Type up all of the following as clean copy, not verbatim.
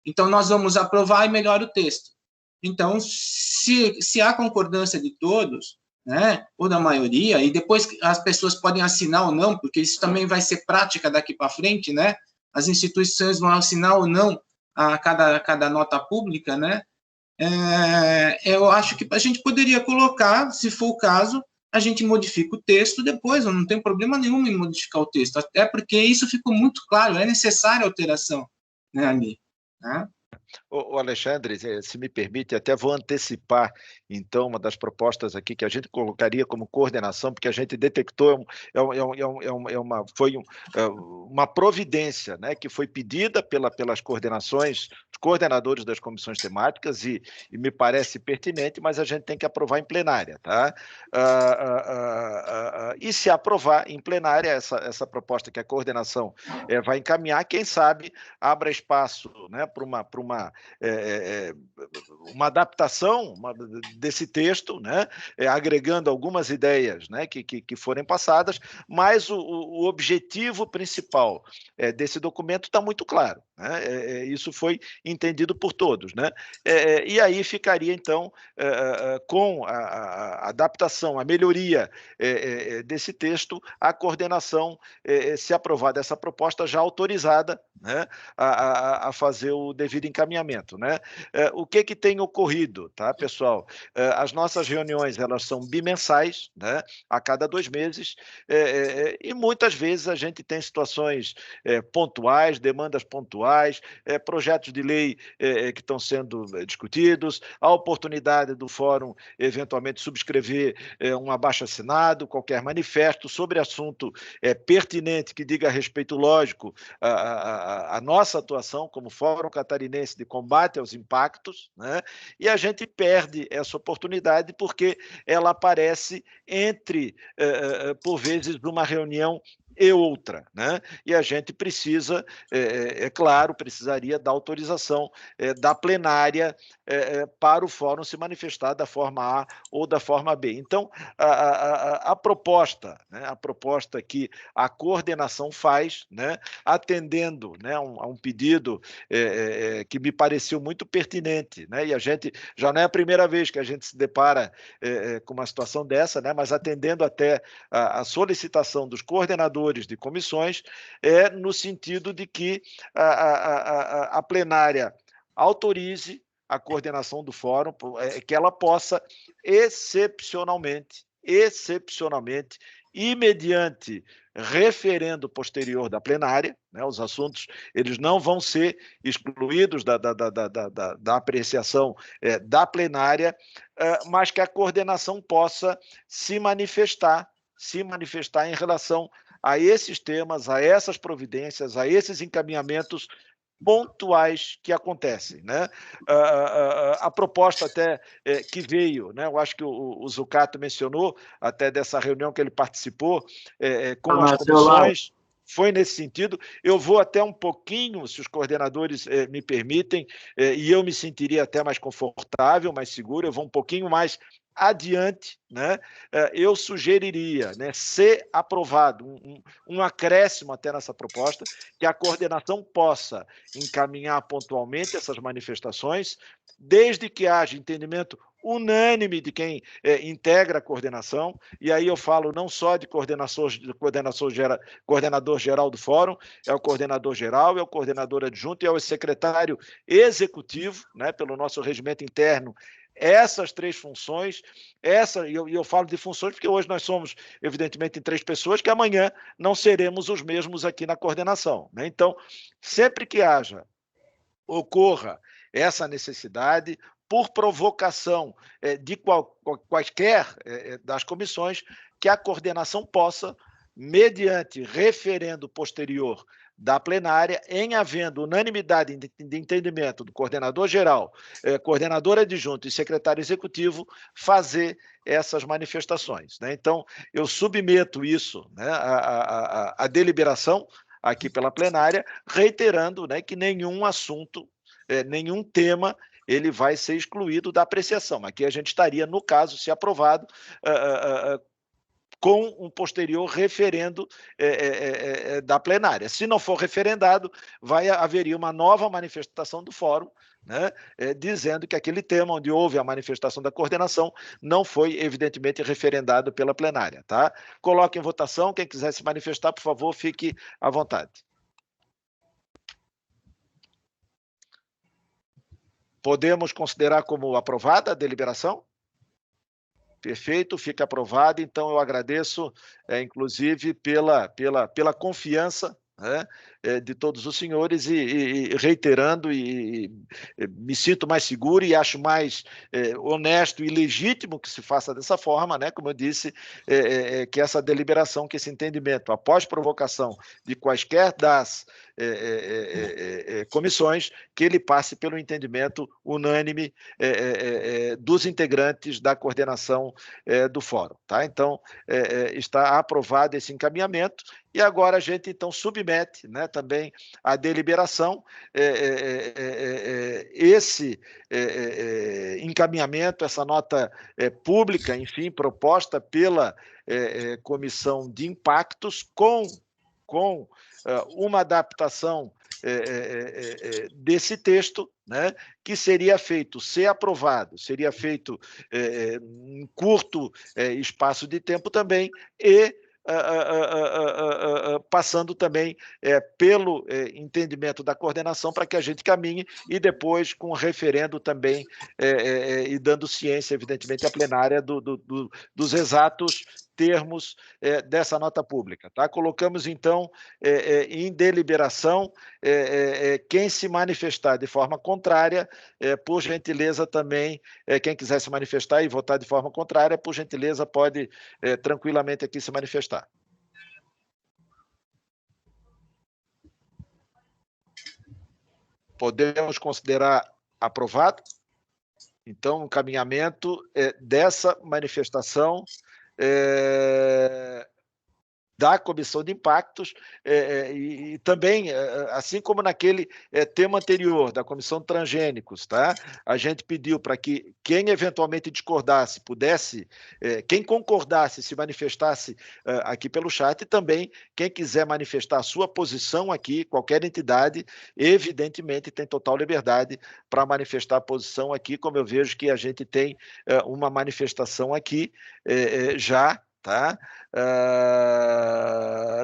Então, nós vamos aprovar e melhora o texto. Então, se há concordância de todos, né, ou da maioria, e depois as pessoas podem assinar ou não, porque isso também vai ser prática daqui para frente, né? As instituições vão assinar ou não a cada nota pública, né? Eu acho que a gente poderia colocar, se for o caso, a gente modifica o texto depois, não tem problema nenhum em modificar o texto, até porque isso ficou muito claro, é necessária alteração, né, ali, né? O Alexandre, se me permite, até vou antecipar, então, uma das propostas aqui que a gente colocaria como coordenação, porque a gente detectou, foi uma providência, né, que foi pedida pelas coordenações, os coordenadores das comissões temáticas, e me parece pertinente, mas a gente tem que aprovar em plenária, tá? E se aprovar em plenária essa proposta que a coordenação vai encaminhar, quem sabe abra espaço, né, para uma adaptação desse texto, né, agregando algumas ideias, né, que forem passadas, mas o objetivo principal desse documento está muito claro, né, isso foi entendido por todos, né, e aí ficaria, então, com a adaptação, a melhoria desse texto, a coordenação, se aprovada essa proposta, já autorizada, né, a fazer o devido encaminhamento, né? O que tem ocorrido, tá, pessoal? As nossas reuniões, elas são bimensais, né, a cada 2 meses, e muitas vezes a gente tem situações pontuais, demandas pontuais, projetos de lei que estão sendo discutidos, a oportunidade do fórum eventualmente subscrever um abaixo-assinado, qualquer manifesto sobre assunto pertinente que diga a respeito, lógico, a nossa atuação como Fórum Catarinense de Combate aos Impactos, né? E a gente perde essa oportunidade porque ela aparece entre, por vezes, uma reunião e outra, né? E a gente precisa, claro, precisaria da autorização da plenária para o fórum se manifestar da forma A ou da forma B. Então, a proposta, né, a proposta que a coordenação faz, né, atendendo, né, a um pedido que me pareceu muito pertinente, né, e a gente já não é a primeira vez que a gente se depara com uma situação dessa, né, mas atendendo até a solicitação dos coordenadores de comissões, no sentido de que a plenária autorize a coordenação do fórum, que ela possa excepcionalmente, e mediante referendo posterior da plenária, né, os assuntos eles não vão ser excluídos da apreciação da plenária, mas que a coordenação possa se manifestar em relação a esses temas, a essas providências, a esses encaminhamentos pontuais que acontecem, né? A proposta até que veio, né? Eu acho que o Zucato mencionou até dessa reunião que ele participou com as comissões, foi nesse sentido. Eu vou até um pouquinho, se os coordenadores me permitem, e eu me sentiria até mais confortável, mais seguro, eu vou um pouquinho mais adiante, né? Eu sugeriria, né, se aprovado, um acréscimo até nessa proposta, que a coordenação possa encaminhar pontualmente essas manifestações, desde que haja entendimento unânime de quem integra a coordenação, e aí eu falo não só de coordenador geral do fórum, é o coordenador geral, é o coordenador adjunto e é o secretário executivo, né, pelo nosso regimento interno, essas 3 funções, e eu falo de funções porque hoje nós somos, evidentemente, em 3 pessoas, que amanhã não seremos os mesmos aqui na coordenação, né? Então, sempre que ocorra essa necessidade, por provocação de quaisquer das comissões, que a coordenação possa, mediante referendo posterior da plenária, em havendo unanimidade de entendimento do coordenador geral, coordenador adjunto e secretário executivo, fazer essas manifestações, né? Então, eu submeto isso, né, à deliberação aqui pela plenária, reiterando, né, que nenhum assunto, nenhum tema ele vai ser excluído da apreciação. Aqui a gente estaria, no caso, se aprovado, com um posterior referendo da plenária. Se não for referendado, haveria uma nova manifestação do fórum, né, dizendo que aquele tema onde houve a manifestação da coordenação não foi, evidentemente, referendado pela plenária. Tá? Coloque em votação. Quem quiser se manifestar, por favor, fique à vontade. Podemos considerar como aprovada a deliberação? Perfeito, fica aprovado. Então, eu agradeço, inclusive, pela confiança, né, de todos os senhores, e reiterando, me sinto mais seguro e acho mais honesto e legítimo que se faça dessa forma, né, como eu disse, que essa deliberação, que esse entendimento, após provocação de quaisquer das comissões, que ele passe pelo entendimento unânime dos integrantes da coordenação do fórum. Tá? Então, está aprovado esse encaminhamento, e agora a gente, então, submete, né, também a deliberação, esse encaminhamento, essa nota pública, enfim, proposta pela Comissão de Impactos, com uma adaptação desse texto, né, que seria feito, se aprovado, seria feito em curto espaço de tempo também, e passando também pelo entendimento da coordenação, para que a gente caminhe, e depois com o referendo também, e dando ciência, evidentemente, à plenária dos exatos termos dessa nota pública. Tá? Colocamos, então, em deliberação, quem se manifestar de forma contrária, por gentileza também, quem quiser se manifestar e votar de forma contrária, por gentileza, pode tranquilamente aqui se manifestar. Podemos considerar aprovado? Então, o encaminhamento dessa manifestação da Comissão de Impactos, e também, assim como naquele tema anterior, da Comissão de Transgênicos, tá? A gente pediu para que quem eventualmente discordasse pudesse, quem concordasse se manifestasse aqui pelo chat, e também quem quiser manifestar a sua posição aqui, qualquer entidade, evidentemente tem total liberdade para manifestar a posição aqui, como eu vejo que a gente tem uma manifestação aqui já, tá?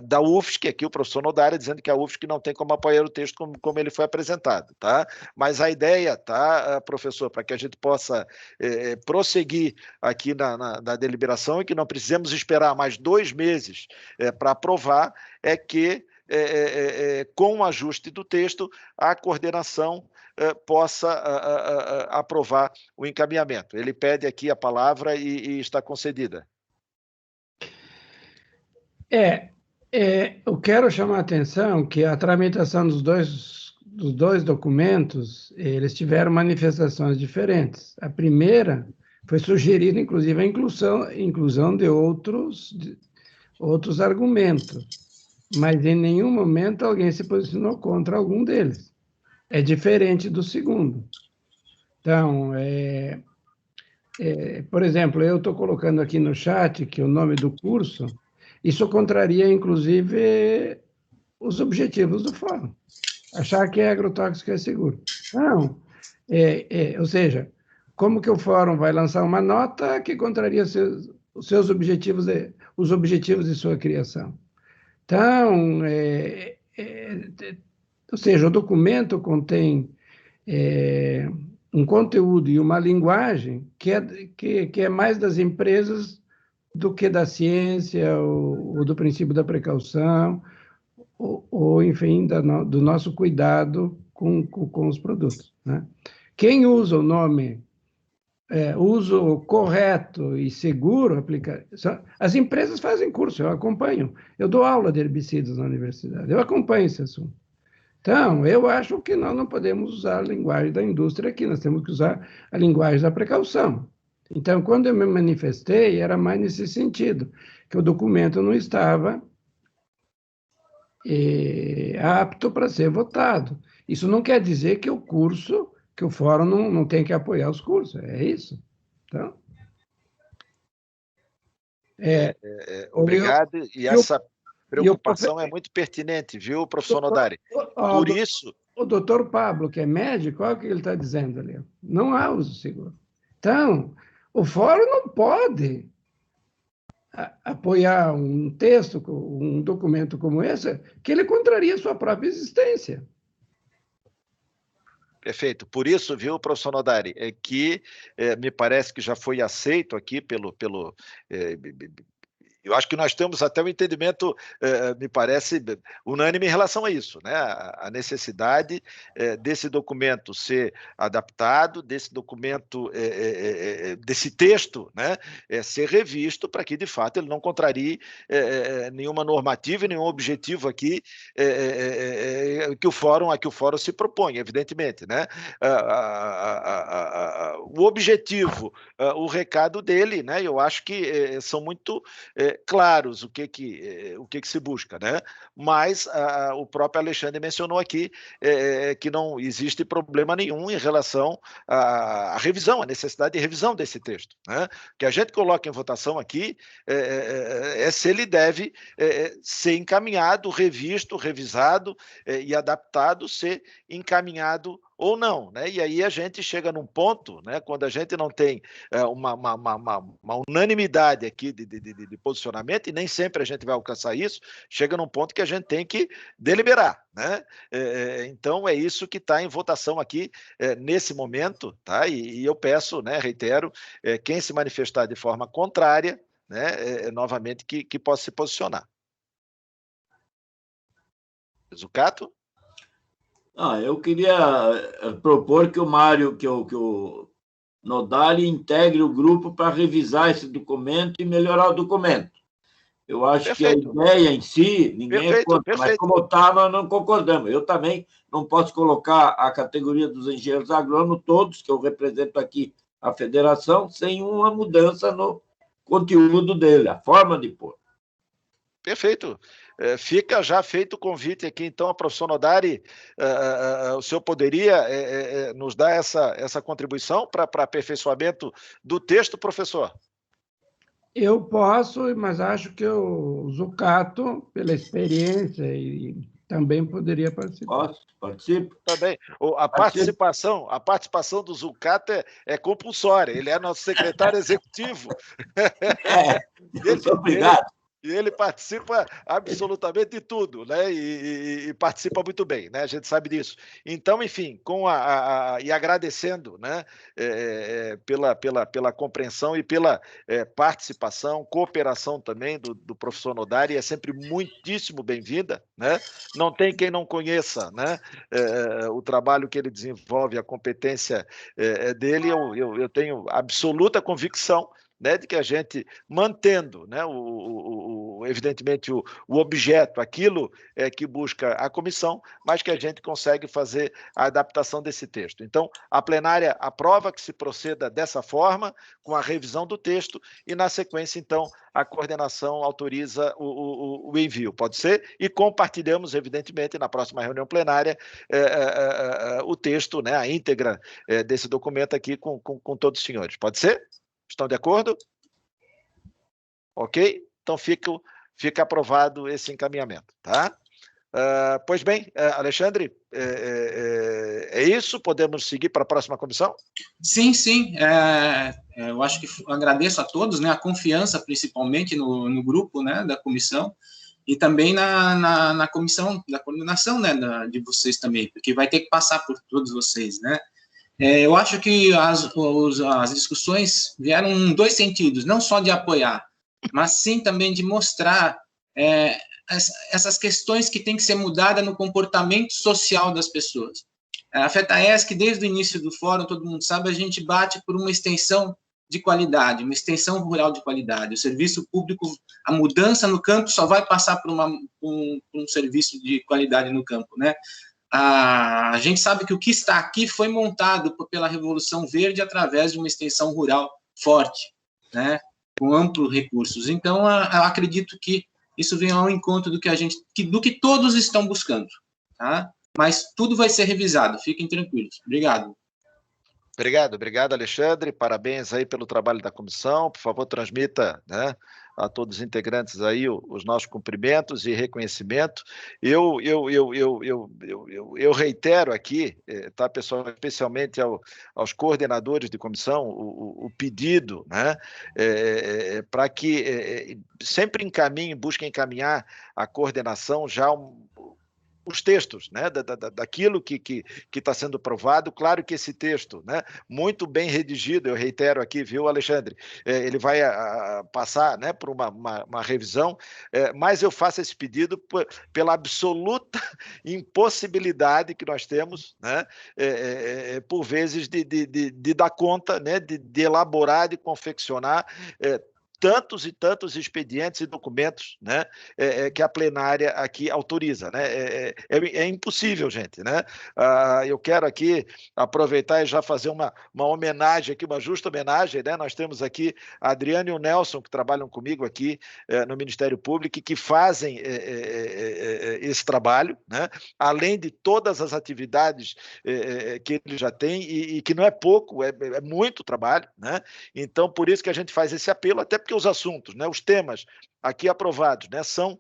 Da UFSC, aqui o professor Nodari, dizendo que a UFSC não tem como apoiar o texto como ele foi apresentado. Tá? Mas a ideia, tá, professor, para que a gente possa prosseguir aqui na deliberação, e que não precisemos esperar mais 2 meses para aprovar, é que, com o ajuste do texto, a coordenação possa aprovar o encaminhamento. Ele pede aqui a palavra e está concedida. Eu quero chamar a atenção que a tramitação dos dois documentos, eles tiveram manifestações diferentes. A primeira foi sugerida, inclusive, a inclusão de outros argumentos, mas em nenhum momento alguém se posicionou contra algum deles. É diferente do segundo. Então, por exemplo, eu estou colocando aqui no chat que o nome do curso, isso contraria, inclusive, os objetivos do fórum. Achar que agrotóxico é seguro. Não. Ou seja, como que o fórum vai lançar uma nota que contraria os seus objetivos, os objetivos de sua criação? Então, ou seja, o documento contém um conteúdo e uma linguagem que é mais das empresas do que da ciência, ou do princípio da precaução, ou enfim, do nosso cuidado com os produtos. Né? Quem usa o nome, uso correto e seguro, as empresas fazem curso, eu acompanho. Eu dou aula de herbicidas na universidade, eu acompanho esse assunto. Então, eu acho que nós não podemos usar a linguagem da indústria aqui, nós temos que usar a linguagem da precaução. Então, quando eu me manifestei, era mais nesse sentido, que o documento não estava apto para ser votado. Isso não quer dizer que o fórum não tem que apoiar os cursos, é isso. Então... Obrigado, e essa preocupação é muito pertinente, viu, professor Nodari? Por isso... O doutor Pablo, que é médico, olha o que ele está dizendo ali. Não há uso seguro. Então, o fórum não pode apoiar um texto, um documento como esse, que ele contraria sua própria existência. Perfeito. Por isso, viu, professor Nodari, que me parece que já foi aceito aqui eu acho que nós temos até um entendimento, me parece, unânime em relação a isso, né? A necessidade desse documento ser adaptado, desse documento, desse texto, né? Ser revisto para que, de fato, ele não contrarie nenhuma normativa e nenhum objetivo aqui que o fórum se propõe, evidentemente, né? O objetivo, o recado dele, né? Eu acho que são muito claros o que se busca, né? Mas o próprio Alexandre mencionou aqui que não existe problema nenhum em relação à revisão, à necessidade de revisão desse texto, né? O que a gente coloca em votação aqui se ele deve ser encaminhado, revisto, revisado e adaptado, ser encaminhado ou não, né? E aí a gente chega num ponto, né, quando a gente não tem uma unanimidade aqui de posicionamento, e nem sempre a gente vai alcançar isso, chega num ponto que a gente tem que deliberar, né? Então é isso que está em votação aqui nesse momento, tá? E eu peço, né, reitero, quem se manifestar de forma contrária, né, novamente que possa se posicionar. Zucato? Eu queria propor que o Mário, que o Nodari integre o grupo para revisar esse documento e melhorar o documento. Eu acho Perfeito. Que a ideia em si, ninguém é contra, perfeito. Mas como está, nós não concordamos. Eu também não posso colocar a categoria dos engenheiros agrônomos, todos, que eu represento aqui a federação, sem uma mudança no conteúdo dele, a forma de pôr. Perfeito. Fica já feito o convite aqui, então, a professor Nodari, o senhor poderia nos dar essa contribuição para aperfeiçoamento do texto, professor? Eu posso, mas acho que o Zucato, pela experiência, e também poderia participar. Participo. Também. A participação do Zucato é compulsória, ele é nosso secretário executivo. Muito obrigado. E ele participa absolutamente de tudo, né? E participa muito bem, né? A gente sabe disso. Então, enfim, e agradecendo, né? Pela compreensão e pela participação, cooperação também do professor Nodari, é sempre muitíssimo bem-vinda, né? Não tem quem não conheça, né? O trabalho que ele desenvolve, a competência dele, eu tenho absoluta convicção, né, de que a gente, mantendo, né, evidentemente, o objeto, aquilo que busca a comissão, mas que a gente consegue fazer a adaptação desse texto. Então, a plenária aprova que se proceda dessa forma, com a revisão do texto, e, na sequência, então, a coordenação autoriza o envio, pode ser? E compartilhamos, evidentemente, na próxima reunião plenária, o texto, né, a íntegra desse documento aqui com todos os senhores. Pode ser? Estão de acordo? Ok? Então fica aprovado esse encaminhamento, tá? Pois bem, Alexandre, é isso? Podemos seguir para a próxima comissão? Sim. Eu acho que agradeço a todos, né, a confiança, principalmente, no grupo, né, da comissão, e também na comissão da coordenação, né, de vocês também, porque vai ter que passar por todos vocês, né? Eu acho que as discussões vieram em dois sentidos, não só de apoiar, mas sim também de mostrar essas questões que têm que ser mudadas no comportamento social das pessoas. A FETAESC, desde o início do fórum, todo mundo sabe, a gente bate por uma extensão de qualidade, uma extensão rural de qualidade. O serviço público, a mudança no campo só vai passar por um serviço de qualidade no campo, né? A gente sabe que o que está aqui foi montado pela Revolução Verde através de uma extensão rural forte, né, com amplos recursos. Então, eu acredito que isso vem ao encontro do que todos estão buscando, tá? Mas tudo vai ser revisado, fiquem tranquilos. Obrigado. Obrigado, Alexandre. Parabéns aí pelo trabalho da comissão. Por favor, transmita, né, a todos os integrantes aí os nossos cumprimentos e reconhecimento. Eu reitero aqui, tá, pessoal, especialmente aos coordenadores de comissão, o pedido, né, para que sempre busquem encaminhar a coordenação já os textos, né, daquilo que está sendo provado. Claro que esse texto, né, muito bem redigido, eu reitero aqui, viu, Alexandre, ele vai passar, né, por uma revisão, mas eu faço esse pedido pela absoluta impossibilidade que nós temos, né, por vezes, de dar conta, né, de elaborar, de confeccionar tantos e tantos expedientes e documentos, né, que a plenária aqui autoriza, né? É impossível, gente, né? Eu quero aqui aproveitar e já fazer uma homenagem aqui, uma justa homenagem, né? Nós temos aqui a Adriana e o Nelson, que trabalham comigo aqui no Ministério Público e que fazem esse trabalho, né? Além de todas as atividades que ele já tem e que não é pouco, é muito trabalho, né? Então, por isso que a gente faz esse apelo, até porque os assuntos, né, os temas aqui aprovados, né, são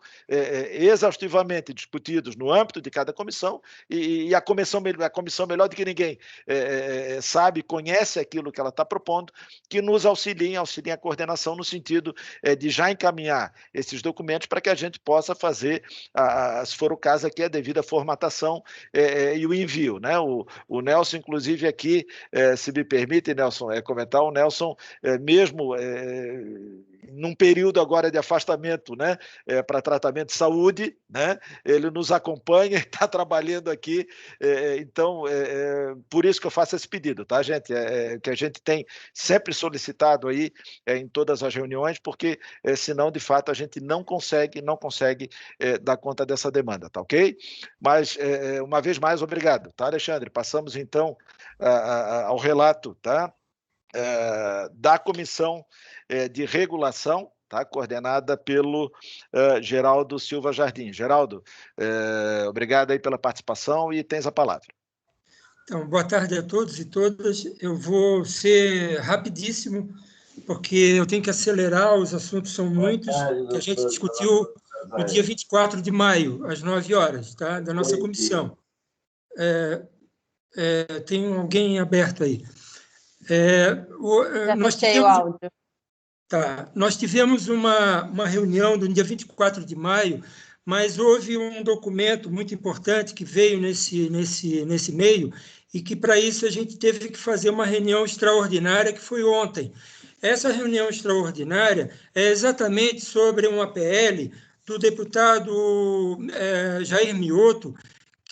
exaustivamente discutidos no âmbito de cada comissão e a comissão melhor do que ninguém sabe, conhece aquilo que ela está propondo, que nos auxiliem a coordenação no sentido de já encaminhar esses documentos para que a gente possa fazer, se for o caso aqui, a devida formatação e o envio, né? O Nelson, inclusive, aqui, se me permite, Nelson, comentar, o Nelson, mesmo num período agora de afastamento, né, para tratamento de saúde, né, ele nos acompanha e está trabalhando aqui, então, por isso que eu faço esse pedido, tá, gente? Que a gente tem sempre solicitado aí em todas as reuniões, porque senão, de fato, a gente não consegue dar conta dessa demanda, tá ok? Mas, uma vez mais, obrigado, tá, Alexandre? Passamos, então, ao relato, tá? Da Comissão de Regulação, tá? Coordenada pelo Geraldo Silva Jardim. Geraldo, obrigado aí pela participação e tens a palavra. Então, boa tarde a todos e todas. Eu vou ser rapidíssimo, porque eu tenho que acelerar, os assuntos são muitos, que a gente discutiu no dia 24 de maio, às 9 horas, tá? Da nossa comissão. Tem alguém aberto aí. Já fechei o áudio. Tá. Nós tivemos uma reunião no dia 24 de maio, mas houve um documento muito importante que veio nesse meio e que, para isso, a gente teve que fazer uma reunião extraordinária, que foi ontem. Essa reunião extraordinária é exatamente sobre uma PL do deputado Jair Mioto,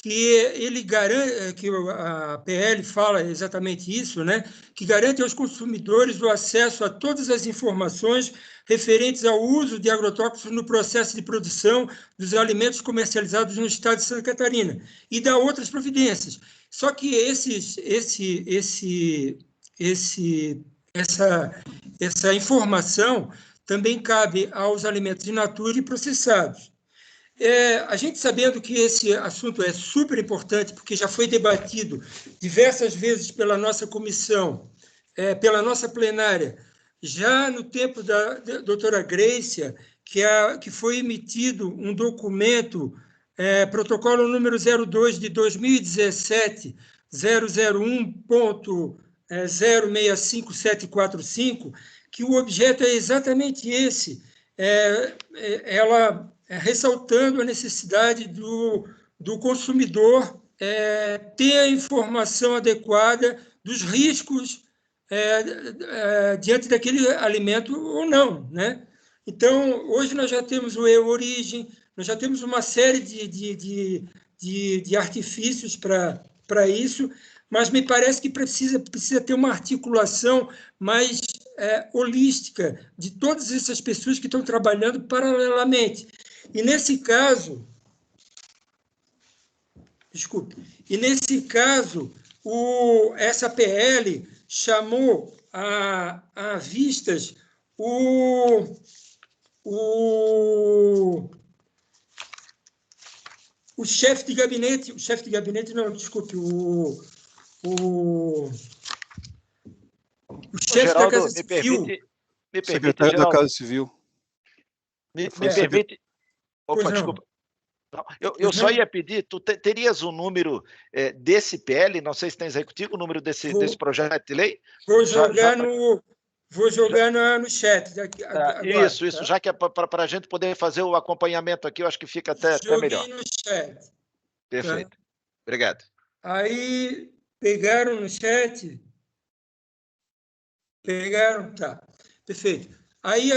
que ele garante, que a PL fala exatamente isso, né? Que garante aos consumidores o acesso a todas as informações referentes ao uso de agrotóxicos no processo de produção dos alimentos comercializados no estado de Santa Catarina, e dá outras providências. Só que essa informação também cabe aos alimentos in natura e processados. A gente, sabendo que esse assunto é super importante, porque já foi debatido diversas vezes pela nossa comissão, pela nossa plenária, já no tempo da doutora Grécia, que foi emitido um documento, protocolo número 02 de 2017, 001.065745, que o objeto é exatamente esse, ela ressaltando a necessidade do consumidor ter a informação adequada dos riscos diante daquele alimento ou não, né? Então, hoje nós já temos o E-Origem, nós já temos uma série de artifícios para isso, mas me parece que precisa ter uma articulação mais holística de todas essas pessoas que estão trabalhando paralelamente. E nesse caso, essa PL chamou a vistas o chefe de gabinete, o chefe da Casa Civil. Secretário da Casa Civil. Me permite... Opa, Pois não. desculpa. Não, eu só ia pedir, tu terias o número desse PL, não sei se tens aí contigo o número desse projeto de lei? Vou jogar no chat agora. Isso, tá? já que é para a gente poder fazer o acompanhamento aqui, eu acho que fica até melhor. Joguei no chat. Perfeito. Tá? Obrigado. Aí, pegaram no chat? Pegaram? Tá. Perfeito. Aí,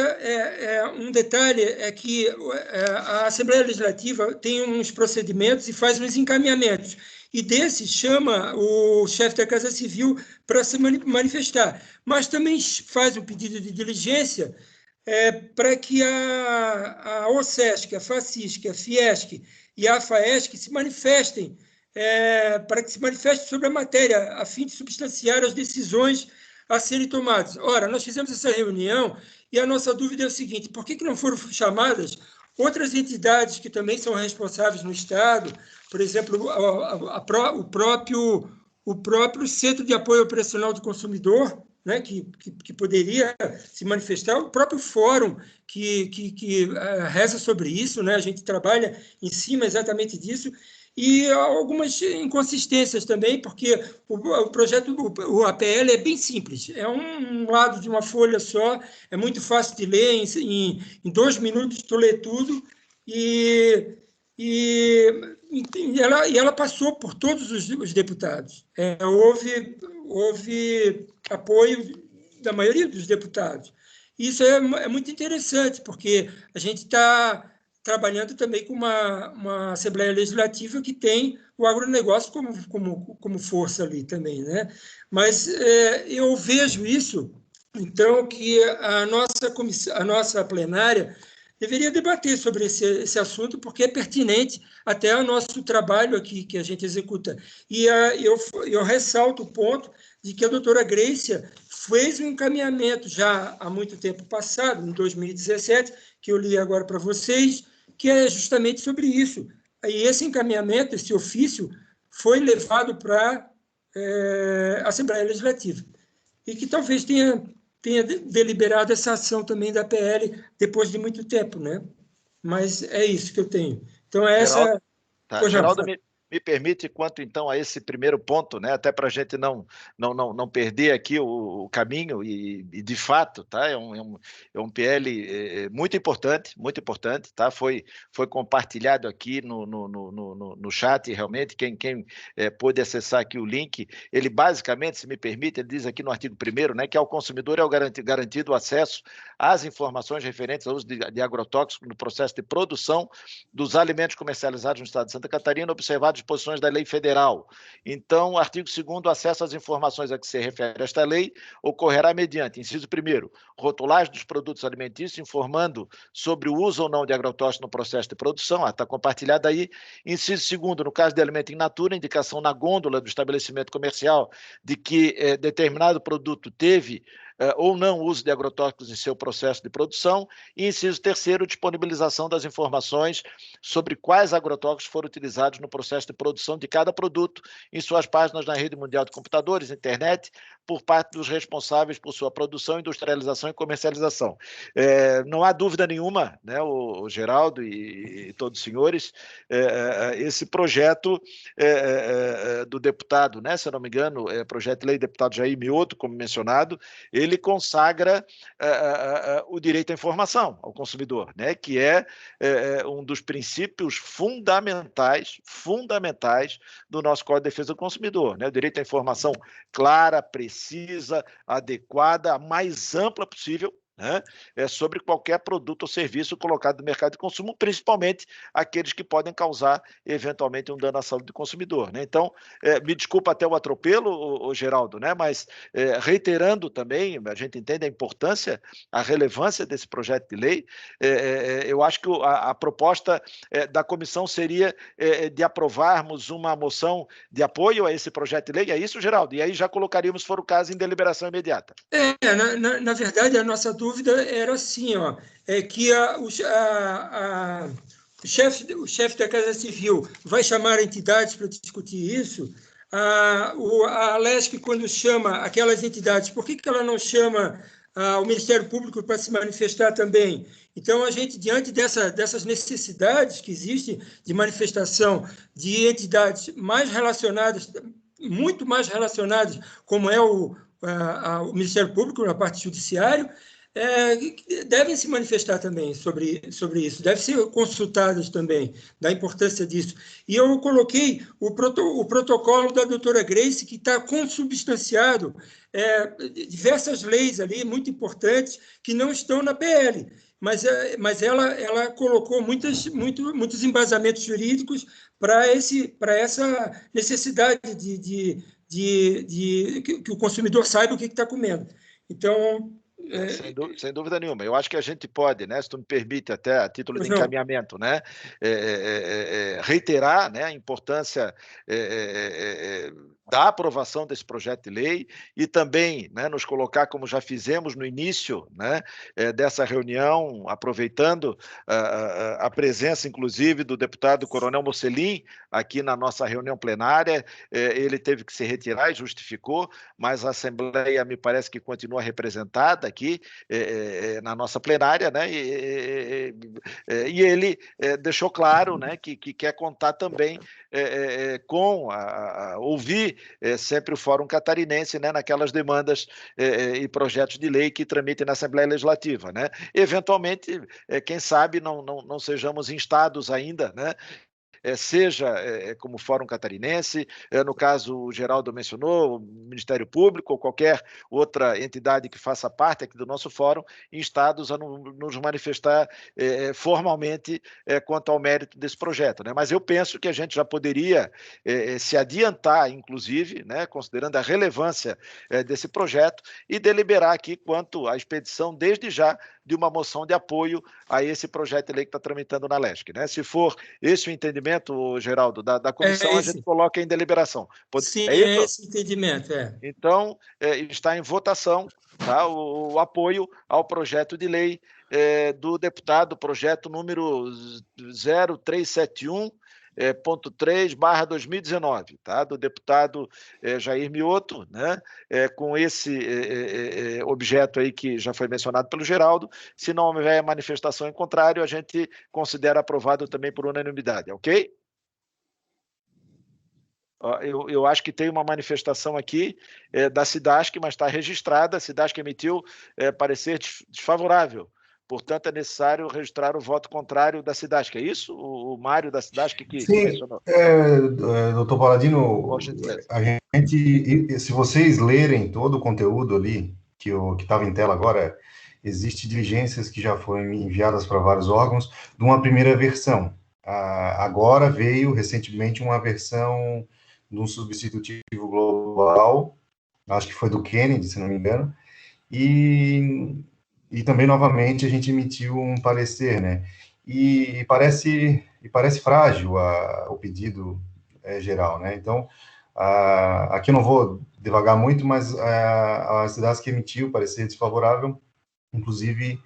um detalhe é que a Assembleia Legislativa tem uns procedimentos e faz uns encaminhamentos. E desses chama o chefe da Casa Civil para se manifestar. Mas também faz um pedido de diligência para que a OSESC, a FACISC, a FIESC e a FAESC se manifestem, para que se manifestem sobre a matéria, a fim de substanciar as decisões a serem tomadas. Ora, nós fizemos essa reunião e a nossa dúvida é o seguinte: por que não foram chamadas outras entidades que também são responsáveis no Estado, por exemplo, o próprio Centro de Apoio Operacional do Consumidor, né, que poderia se manifestar, o próprio fórum que reza sobre isso, né, a gente trabalha em cima exatamente disso, e algumas inconsistências também, porque o projeto, o APL é bem simples, é um lado de uma folha só, é muito fácil de ler, em 2 minutos tu lê tudo, e ela passou por todos os deputados. Houve apoio da maioria dos deputados. Isso é muito interessante, porque a gente está trabalhando também com uma Assembleia Legislativa que tem o agronegócio como força ali também, né? Mas eu vejo isso, então, que a nossa plenária deveria debater sobre esse assunto, porque é pertinente até ao nosso trabalho aqui que a gente executa. E eu ressalto o ponto de que a doutora Grécia fez um encaminhamento já há muito tempo passado, em 2017, que eu li agora para vocês, que é justamente sobre isso. E esse encaminhamento, esse ofício, foi levado para a Assembleia Legislativa. E que talvez tenha deliberado essa ação também da PL depois de muito tempo, né? Mas é isso que eu tenho. Então, essa... Geraldo, me permite, quanto então a esse primeiro ponto, né, até para a gente não perder aqui o caminho, e de fato, tá, é um PL muito importante, tá, foi compartilhado aqui no chat, realmente, quem pôde acessar aqui o link, ele basicamente, se me permite, ele diz aqui no artigo 1º, né, que ao consumidor é garantido o acesso às informações referentes ao uso de agrotóxicos no processo de produção dos alimentos comercializados no estado de Santa Catarina, observados disposições da lei federal. Então, artigo 2º, acesso às informações a que se refere esta lei ocorrerá mediante, inciso 1º, rotulagem dos produtos alimentícios, informando sobre o uso ou não de agrotóxicos no processo de produção, está compartilhado aí. Inciso 2º, no caso de alimento in natura, indicação na gôndola do estabelecimento comercial de que determinado produto teve ou não uso de agrotóxicos em seu processo de produção. E inciso 3º, disponibilização das informações sobre quais agrotóxicos foram utilizados no processo de produção de cada produto em suas páginas na rede mundial de computadores, internet, por parte dos responsáveis por sua produção, industrialização e comercialização. Não há dúvida nenhuma, né, o Geraldo e todos os senhores, esse projeto do deputado, né, se eu não me engano, projeto de lei do deputado Jair Mioto, como mencionado, ele consagra o direito à informação ao consumidor, né, que é um dos princípios fundamentais do nosso Código de Defesa do Consumidor, né, o direito à informação clara, precisa, adequada, a mais ampla possível, né, sobre qualquer produto ou serviço colocado no mercado de consumo, principalmente aqueles que podem causar, eventualmente, um dano à saúde do consumidor, né? Então, me desculpa até o atropelo, Geraldo, né, mas reiterando também, a gente entende a importância, a relevância desse projeto de lei, eu acho que a proposta da comissão seria de aprovarmos uma moção de apoio a esse projeto de lei, é isso, Geraldo? E aí já colocaríamos, se for o caso, em deliberação imediata. Na verdade, a nossa dúvida era assim, que o chefe da Casa Civil vai chamar entidades para discutir isso. A Alesc, quando chama aquelas entidades, por que ela não chama o Ministério Público para se manifestar também. Então, a gente, diante dessas necessidades que existem de manifestação de entidades mais relacionadas, muito mais relacionadas, como é o Ministério Público na parte judiciária, devem se manifestar também sobre isso, devem ser consultadas também, da importância disso. E eu coloquei o protocolo da doutora Grace, que está consubstanciado, diversas leis ali, muito importantes, que não estão na PL, mas ela colocou muitos embasamentos jurídicos para essa necessidade que o consumidor saiba o que está comendo. Então, sem dúvida nenhuma. Eu acho que a gente pode, né, se tu me permite, até a título de encaminhamento, né, reiterar, né, a importância da aprovação desse projeto de lei e também, né, nos colocar, como já fizemos no início, né, dessa reunião, aproveitando a presença, inclusive, do deputado Coronel Mocelin aqui na nossa reunião plenária. Ele teve que se retirar e justificou, mas a Assembleia me parece que continua representada aqui na nossa plenária, né, e ele deixou claro, né, que quer contar também com ouvir sempre o Fórum Catarinense, né, naquelas demandas e projetos de lei que tramitem na Assembleia Legislativa, né? Eventualmente, quem sabe não sejamos instados ainda, né, seja como Fórum Catarinense, no caso o Geraldo mencionou, o Ministério Público ou qualquer outra entidade que faça parte aqui do nosso fórum, instados a nos manifestar formalmente quanto ao mérito desse projeto, né? Mas eu penso que a gente já poderia se adiantar, inclusive, né, considerando a relevância desse projeto, e deliberar aqui quanto à expedição, desde já, de uma moção de apoio a esse projeto de lei que está tramitando na LESC, né? Se for esse o entendimento, Geraldo, da comissão, a gente coloca em deliberação. Sim, esse entendimento. Então, está em votação, tá, o apoio ao projeto de lei do deputado, projeto número 0371, ponto 3/2019, tá? Do deputado Jair Mioto, né? Com esse objeto aí que já foi mencionado pelo Geraldo. Se não houver manifestação em contrário, a gente considera aprovado também por unanimidade, ok? Eu acho que tem uma manifestação aqui da SIDASC, mas está registrada. A SIDASC emitiu parecer desfavorável. Portanto, é necessário registrar o voto contrário da SIDASC. É isso? O Mário da SIDASC que mencionou. Doutor Paladino, a gente, se vocês lerem todo o conteúdo ali, que estava em tela agora, existem diligências que já foram enviadas para vários órgãos de uma primeira versão. Agora veio, recentemente, uma versão de um substitutivo global, acho que foi do Kennedy, se não me engano, e também, novamente, a gente emitiu um parecer, né? E parece frágil o pedido geral, né? Então, aqui eu não vou devagar muito, mas a SIDASC emitiu parecer desfavorável, inclusive,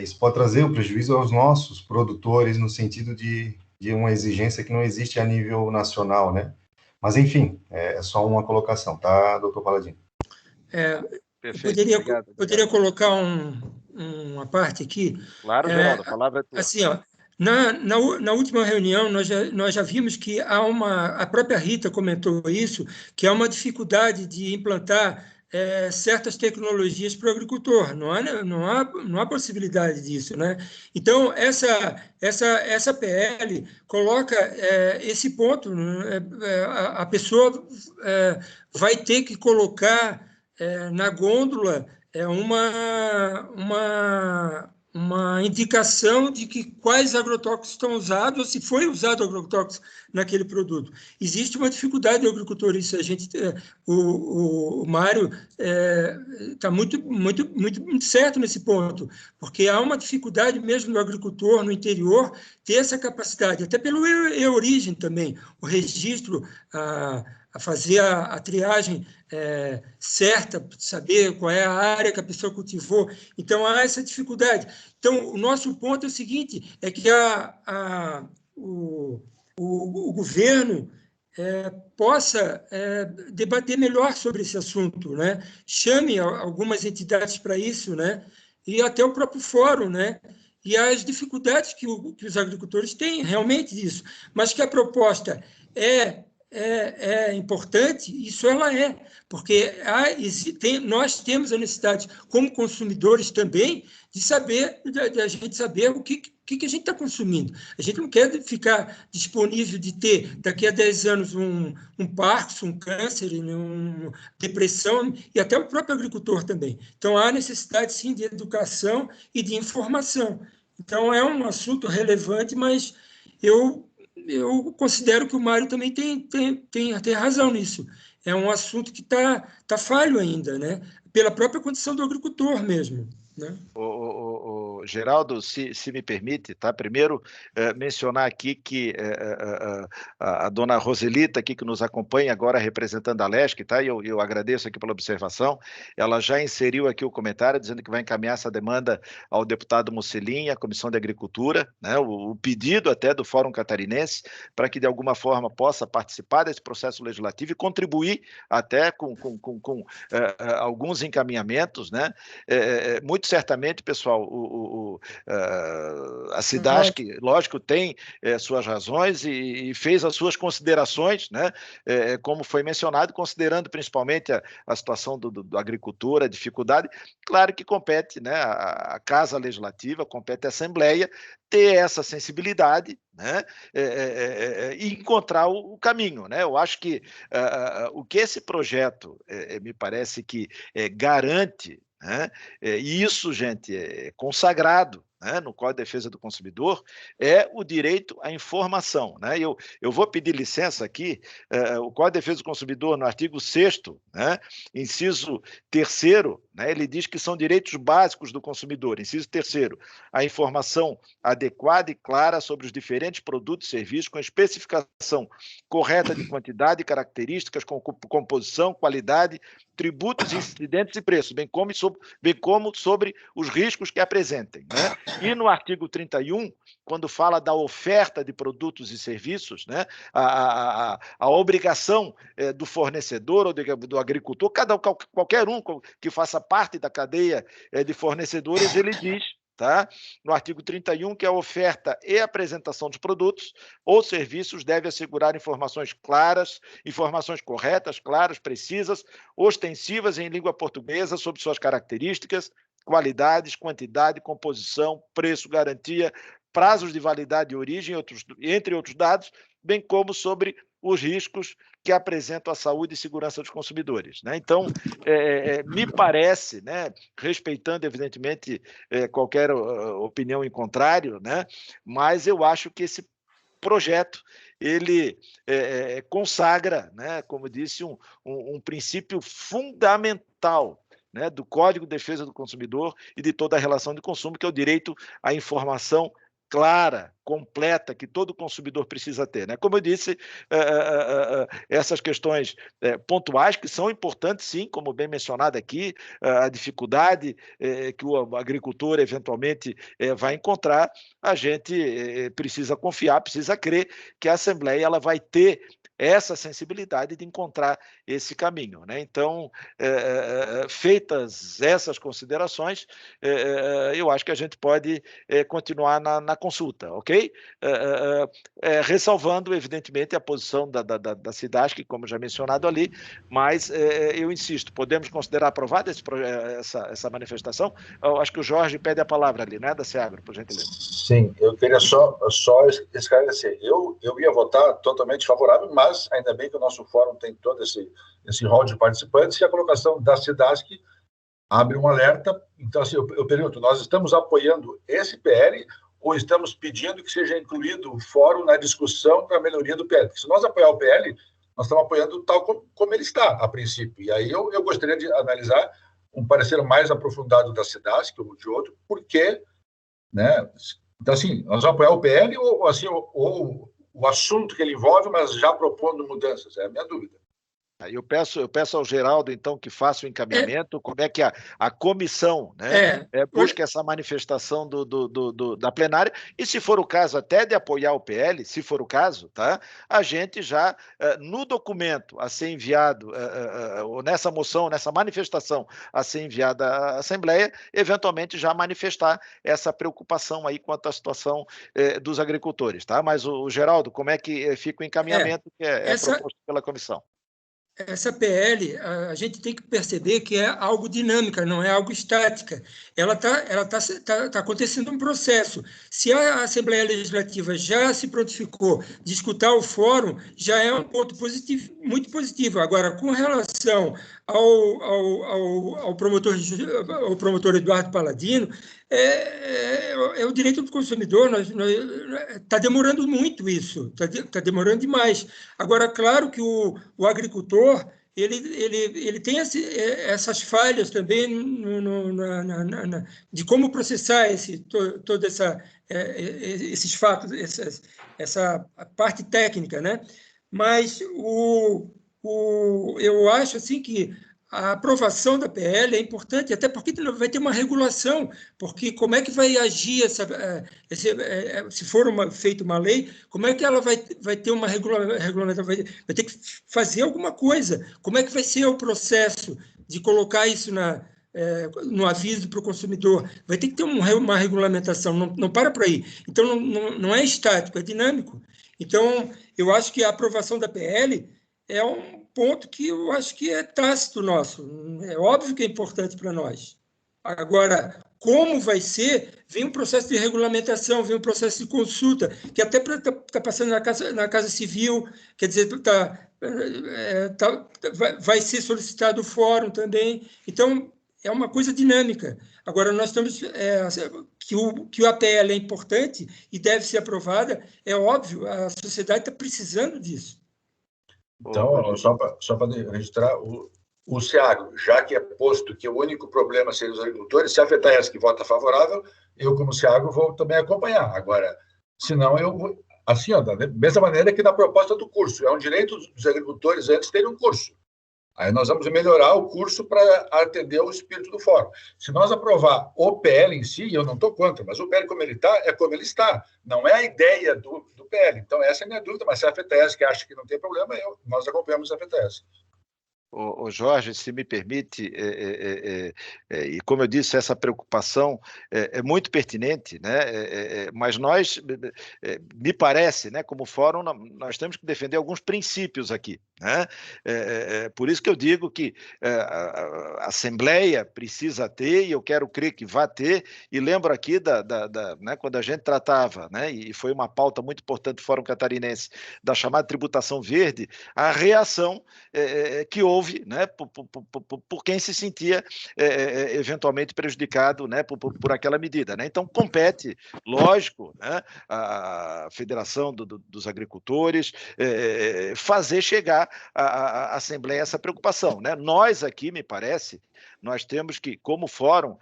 isso pode trazer o prejuízo aos nossos produtores, no sentido de uma exigência que não existe a nível nacional, né? Mas, enfim, é só uma colocação, tá, doutor Paladino? Perfeito, obrigado. Poderia colocar uma parte aqui? Claro, Geraldo, a palavra é tua. Assim, na última reunião, nós já vimos que a própria Rita comentou isso, que há uma dificuldade de implantar certas tecnologias para o agricultor. Não há possibilidade disso, né? Então, essa PL coloca esse ponto, né? A pessoa vai ter que colocar na gôndola uma indicação de que quais agrotóxicos estão usados, ou se foi usado agrotóxico naquele produto. Existe uma dificuldade do agricultor, isso o Mário está muito certo nesse ponto, porque há uma dificuldade mesmo do agricultor no interior ter essa capacidade, até pelo origem também, o registro, a fazer a triagem certa, saber qual é a área que a pessoa cultivou. Então, há essa dificuldade. Então, o nosso ponto é o seguinte, é que o governo possa debater melhor sobre esse assunto, né? Chame algumas entidades para isso, né? E até o próprio fórum, né? E as dificuldades que os agricultores têm realmente disso, mas que a proposta é importante, isso ela é, porque nós temos a necessidade, como consumidores também, de a gente saber o que a gente está consumindo. A gente não quer ficar disponível de ter, daqui a 10 anos, um Parkinson, um câncer, uma depressão, e até o próprio agricultor também. Então, há necessidade, sim, de educação e de informação. Então, é um assunto relevante, mas eu considero que o Mário também tem razão nisso. É um assunto que tá falho ainda, né? Pela própria condição do agricultor mesmo, né? Geraldo, se me permite, tá? Primeiro, mencionar aqui que a dona Roselita, aqui, que nos acompanha agora representando a Lesc, tá? Eu agradeço aqui pela observação. Ela já inseriu aqui o comentário dizendo que vai encaminhar essa demanda ao deputado Mussolini, à Comissão de Agricultura, né? O pedido até do Fórum Catarinense, para que de alguma forma possa participar desse processo legislativo e contribuir até com alguns encaminhamentos, né? Muito certamente, pessoal, a SIDASC, lógico, tem suas razões e fez as suas considerações, né? Como foi mencionado, considerando principalmente a situação do agricultor, a dificuldade. Claro que compete, né, a Casa Legislativa, compete a Assembleia ter essa sensibilidade, né, e encontrar o caminho, né? Eu acho que o que esse projeto me parece que garante, né? E isso, gente, é consagrado, né, no Código de Defesa do Consumidor, é o direito à informação, né? Eu vou pedir licença aqui, o Código de Defesa do Consumidor, no artigo 6º, né, inciso 3º, né, ele diz que são direitos básicos do consumidor. Inciso 3º, a informação adequada e clara sobre os diferentes produtos e serviços, com especificação correta de quantidade, características, composição, qualidade, tributos, incidentes e preços, bem como sobre os riscos que apresentem, né? E no artigo 31, quando fala da oferta de produtos e serviços, né, a obrigação do fornecedor ou do agricultor, qualquer um que faça parte da cadeia de fornecedores, ele diz, tá, no artigo 31, que a oferta e apresentação dos produtos ou serviços deve assegurar informações claras, informações corretas, claras, precisas, ostensivas em língua portuguesa sobre suas características, qualidades, quantidade, composição, preço, garantia, prazos de validade e origem, entre outros dados, bem como sobre os riscos que apresentam a saúde e segurança dos consumidores, né? Então, me parece, né, respeitando, evidentemente, qualquer opinião em contrário, né, mas eu acho que esse projeto ele consagra, né, como disse, um princípio fundamental, né, do Código de Defesa do Consumidor e de toda a relação de consumo, que é o direito à informação clara, completa, que todo consumidor precisa ter, né? Como eu disse, essas questões pontuais, que são importantes, sim, como bem mencionado aqui, a dificuldade que o agricultor eventualmente vai encontrar, a gente precisa confiar, precisa crer que a Assembleia ela vai ter essa sensibilidade de encontrar esse caminho, né? Então, feitas essas considerações, eu acho que a gente pode continuar na consulta, ok? Ressalvando, evidentemente, a posição da SIDASC, como já mencionado ali, mas eu insisto, podemos considerar aprovada essa manifestação? Eu acho que o Jorge pede a palavra ali, né, da SEAGRO, por gentileza. Sim, eu queria só esclarecer. Eu ia votar totalmente favorável, mas ainda bem que o nosso fórum tem todo esse rol de participantes e a colocação da SIDASC abre um alerta. Então, assim, eu pergunto, nós estamos apoiando esse PL ou estamos pedindo que seja incluído o fórum na discussão para a melhoria do PL? Porque se nós apoiar o PL, nós estamos apoiando tal como ele está, a princípio. E aí eu gostaria de analisar um parecer mais aprofundado da SIDASC ou de outro, porque, né? Então, assim, nós vamos apoiar o PL ou o assunto que ele envolve, mas já propondo mudanças? É a minha dúvida. Eu peço ao Geraldo, então, que faça o encaminhamento, como é que a comissão, né, busca essa manifestação da plenária, e se for o caso até de apoiar o PL, se for o caso, tá, a gente já, no documento a ser enviado, ou nessa moção, nessa manifestação a ser enviada à Assembleia, eventualmente já manifestar essa preocupação aí quanto à situação dos agricultores, tá? Mas, o Geraldo, como é que fica o encaminhamento que é proposto pela comissão? Essa PL, a gente tem que perceber que é algo dinâmica, não é algo estática. Ela tá acontecendo um processo. Se a Assembleia Legislativa já se prontificou de escutar o fórum, já é um ponto positivo, muito positivo. Agora, com relação ao promotor Eduardo Paladino, é o direito do consumidor. Está demorando muito isso, está demorando demais. Agora, claro que o agricultor ele tem essas falhas também de como processar toda esses fatos, essa parte técnica, né? Mas eu acho assim que a aprovação da PL é importante, até porque vai ter uma regulação, porque como é que vai agir se for feita uma lei, como é que ela vai ter uma regulamentação, vai ter que fazer alguma coisa, como é que vai ser o processo de colocar isso no aviso para o consumidor, vai ter que ter uma regulamentação, não para por aí. Então, não é estático, é dinâmico. Então, eu acho que a aprovação da PL é um ponto que eu acho que é tácito nosso. É óbvio que é importante para nós. Agora, como vai ser, vem um processo de regulamentação, vem um processo de consulta, que até está passando na Casa Civil, quer dizer, vai ser solicitado o fórum também. Então, é uma coisa dinâmica. Agora, nós estamos... que o APL é importante e deve ser aprovada, é óbvio, a sociedade está precisando disso. Então, só para registrar, o SEAGRO, já que é posto que o único problema seria os agricultores, se a FETESC vota favorável, eu, como SEAGRO, vou também acompanhar. Agora, senão, eu... Assim, da mesma maneira que na proposta do curso, é um direito dos agricultores antes terem um curso. Aí nós vamos melhorar o curso para atender o espírito do fórum. Se nós aprovar o PL em si, eu não estou contra, mas o PL como ele está, é como ele está. Não é a ideia do PL. Então, essa é a minha dúvida, mas se a FETESC acha que não tem problema, nós acompanhamos a FETESC. O Jorge, se me permite, e como eu disse, essa preocupação é muito pertinente, né? Mas nós, me parece, né, como fórum, nós temos que defender alguns princípios aqui, né? Por isso que eu digo que a Assembleia precisa ter, e eu quero crer que vai ter, e lembro aqui né, quando a gente tratava, né, e foi uma pauta muito importante do Fórum Catarinense, da chamada tributação verde, a reação que houve, né, por quem se sentia eventualmente prejudicado, né, por aquela medida, né? Então, compete, lógico, né, a Federação dos Agricultores fazer chegar à Assembleia essa preocupação, né? Nós aqui, me parece, nós temos que, como fórum,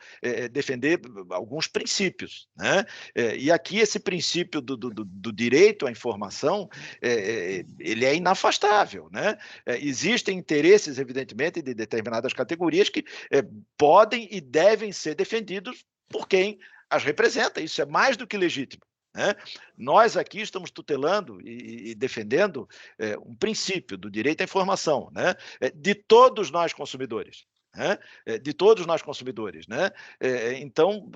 defender alguns princípios, né? E aqui esse princípio do direito à informação, ele é inafastável, né? Existem interesses, evidentemente, de determinadas categorias que podem e devem ser defendidos por quem as representa. Isso é mais do que legítimo, né? Nós aqui estamos tutelando e defendendo um princípio do direito à informação, né? De todos nós consumidores. De todos nós consumidores, né? Então,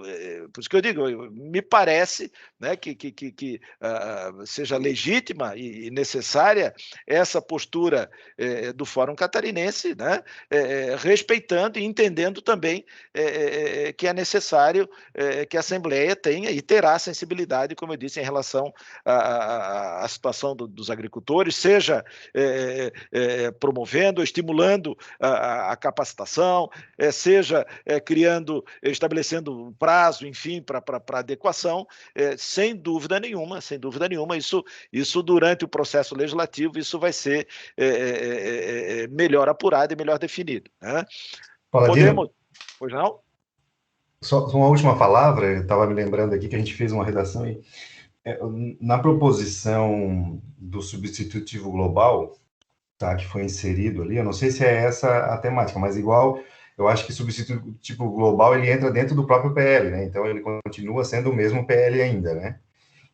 por isso que eu digo, me parece, né, que seja legítima e necessária essa postura do Fórum Catarinense, né, respeitando e entendendo também que é necessário que a Assembleia tenha e terá sensibilidade, como eu disse, em relação à situação dos agricultores, seja promovendo, estimulando a capacitação, seja estabelecendo um prazo, enfim, para adequação, sem dúvida nenhuma, isso durante o processo legislativo, isso vai ser melhor apurado e melhor definido, né? Paladino, Pois não? Só uma última palavra, eu estava me lembrando aqui que a gente fez uma redação e na proposição do substitutivo global, tá, que foi inserido ali, eu não sei se é essa a temática, mas igual, eu acho que substitutivo global, ele entra dentro do próprio PL, né? Então, ele continua sendo o mesmo PL ainda, né?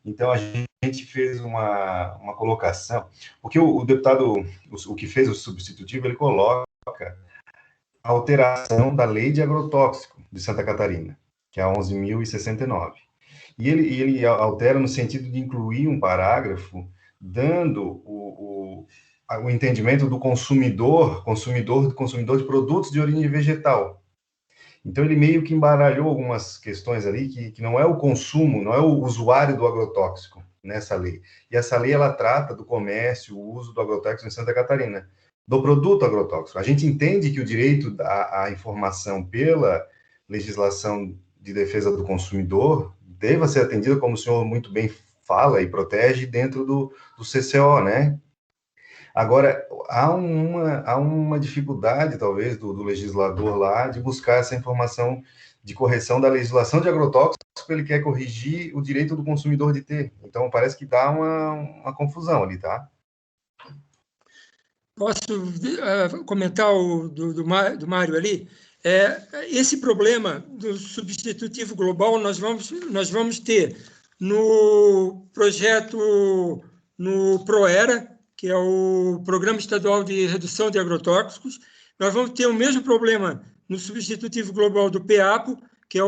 Então, a gente fez uma colocação, porque o deputado, o que fez o substitutivo, ele coloca a alteração da lei de agrotóxico de Santa Catarina, que é a 11.069. E ele altera no sentido de incluir um parágrafo dando o entendimento do consumidor de produtos de origem vegetal. Então, ele meio que embaralhou algumas questões ali que não é o consumo, não é o usuário do agrotóxico nessa lei. E essa lei, ela trata do comércio, o uso do agrotóxico em Santa Catarina, do produto agrotóxico. A gente entende que o direito à informação pela legislação de defesa do consumidor deva ser atendido, como o senhor muito bem fala e protege, dentro do CCO, né? Agora, há uma dificuldade, talvez, do legislador lá de buscar essa informação de correção da legislação de agrotóxicos, ele quer corrigir o direito do consumidor de ter. Então, parece que dá uma confusão ali, tá? Posso comentar do Mário ali? Esse problema do substitutivo global nós vamos ter no projeto, no PROERA, que é o Programa Estadual de Redução de Agrotóxicos. Nós vamos ter o mesmo problema no substitutivo global do PEAPO, que é